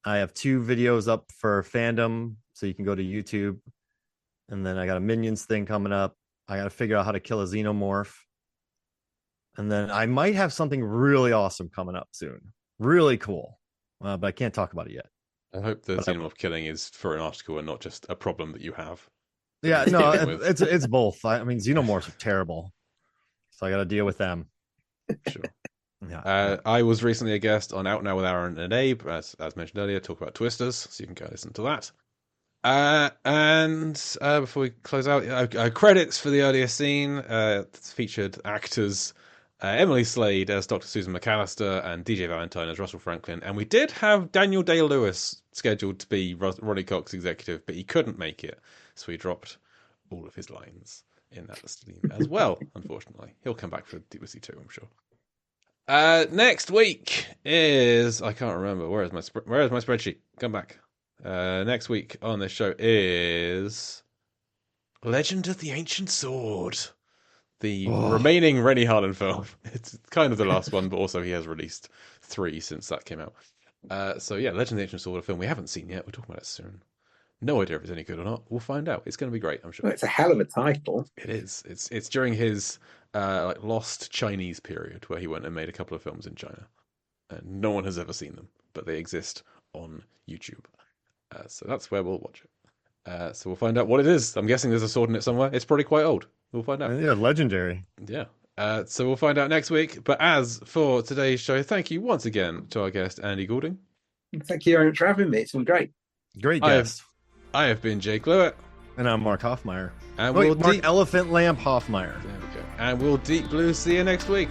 I have 2 videos up for fandom. So you can go to YouTube, and then I got a Minions thing coming up. I got to figure out how to kill a xenomorph, and then I might have something really awesome coming up soon. Really cool, but I can't talk about it yet. I hope the xenomorph killing is for an article and not just a problem that you have. Yeah, no, it's both. I mean, xenomorphs are terrible, so I got to deal with them. Sure. Yeah. I was recently a guest on Out Now with Aaron and Abe, as mentioned earlier, talk about Twisters, so you can go listen to that. And before we close out, credits for the earlier scene featured actors Emily Slade as Dr. Susan McAllister and DJ Valentine as Russell Franklin. And we did have Daniel Day-Lewis scheduled to be Ronny Cox executive, but he couldn't make it, so he dropped all of his lines in that scene as well, unfortunately. He'll come back for Deep Sea 2, I'm sure. Next week is... I can't remember. Where is my spreadsheet? Come back. Next week on this show is Legend of the Ancient Sword, the remaining Rennie Harlan film. It's kind of the last one, but also he has released 3 since that came out. So yeah, Legend of the Ancient Sword, a film we haven't seen yet. We're talking about it soon. No idea if it's any good or not. We'll find out. It's going to be great, I'm sure. Well, it's a hell of a title. It is. It's during his lost Chinese period where he went and made a couple of films in China. And no one has ever seen them, but they exist on YouTube. So that's where we'll watch it. So we'll find out what it is. I'm guessing there's a sword in it somewhere. It's probably quite old. We'll find out. Yeah, legendary. Yeah. So we'll find out next week. But as for today's show, thank you once again to our guest, Andy Goulding. Thank you very much for having me. It's been great. Great guest. I have been Jake Lewitt. And I'm Mark Hoffmeyer. And Mark Elephant Lamp Hoffmeyer. There we go. And we'll Deep Blue see you next week.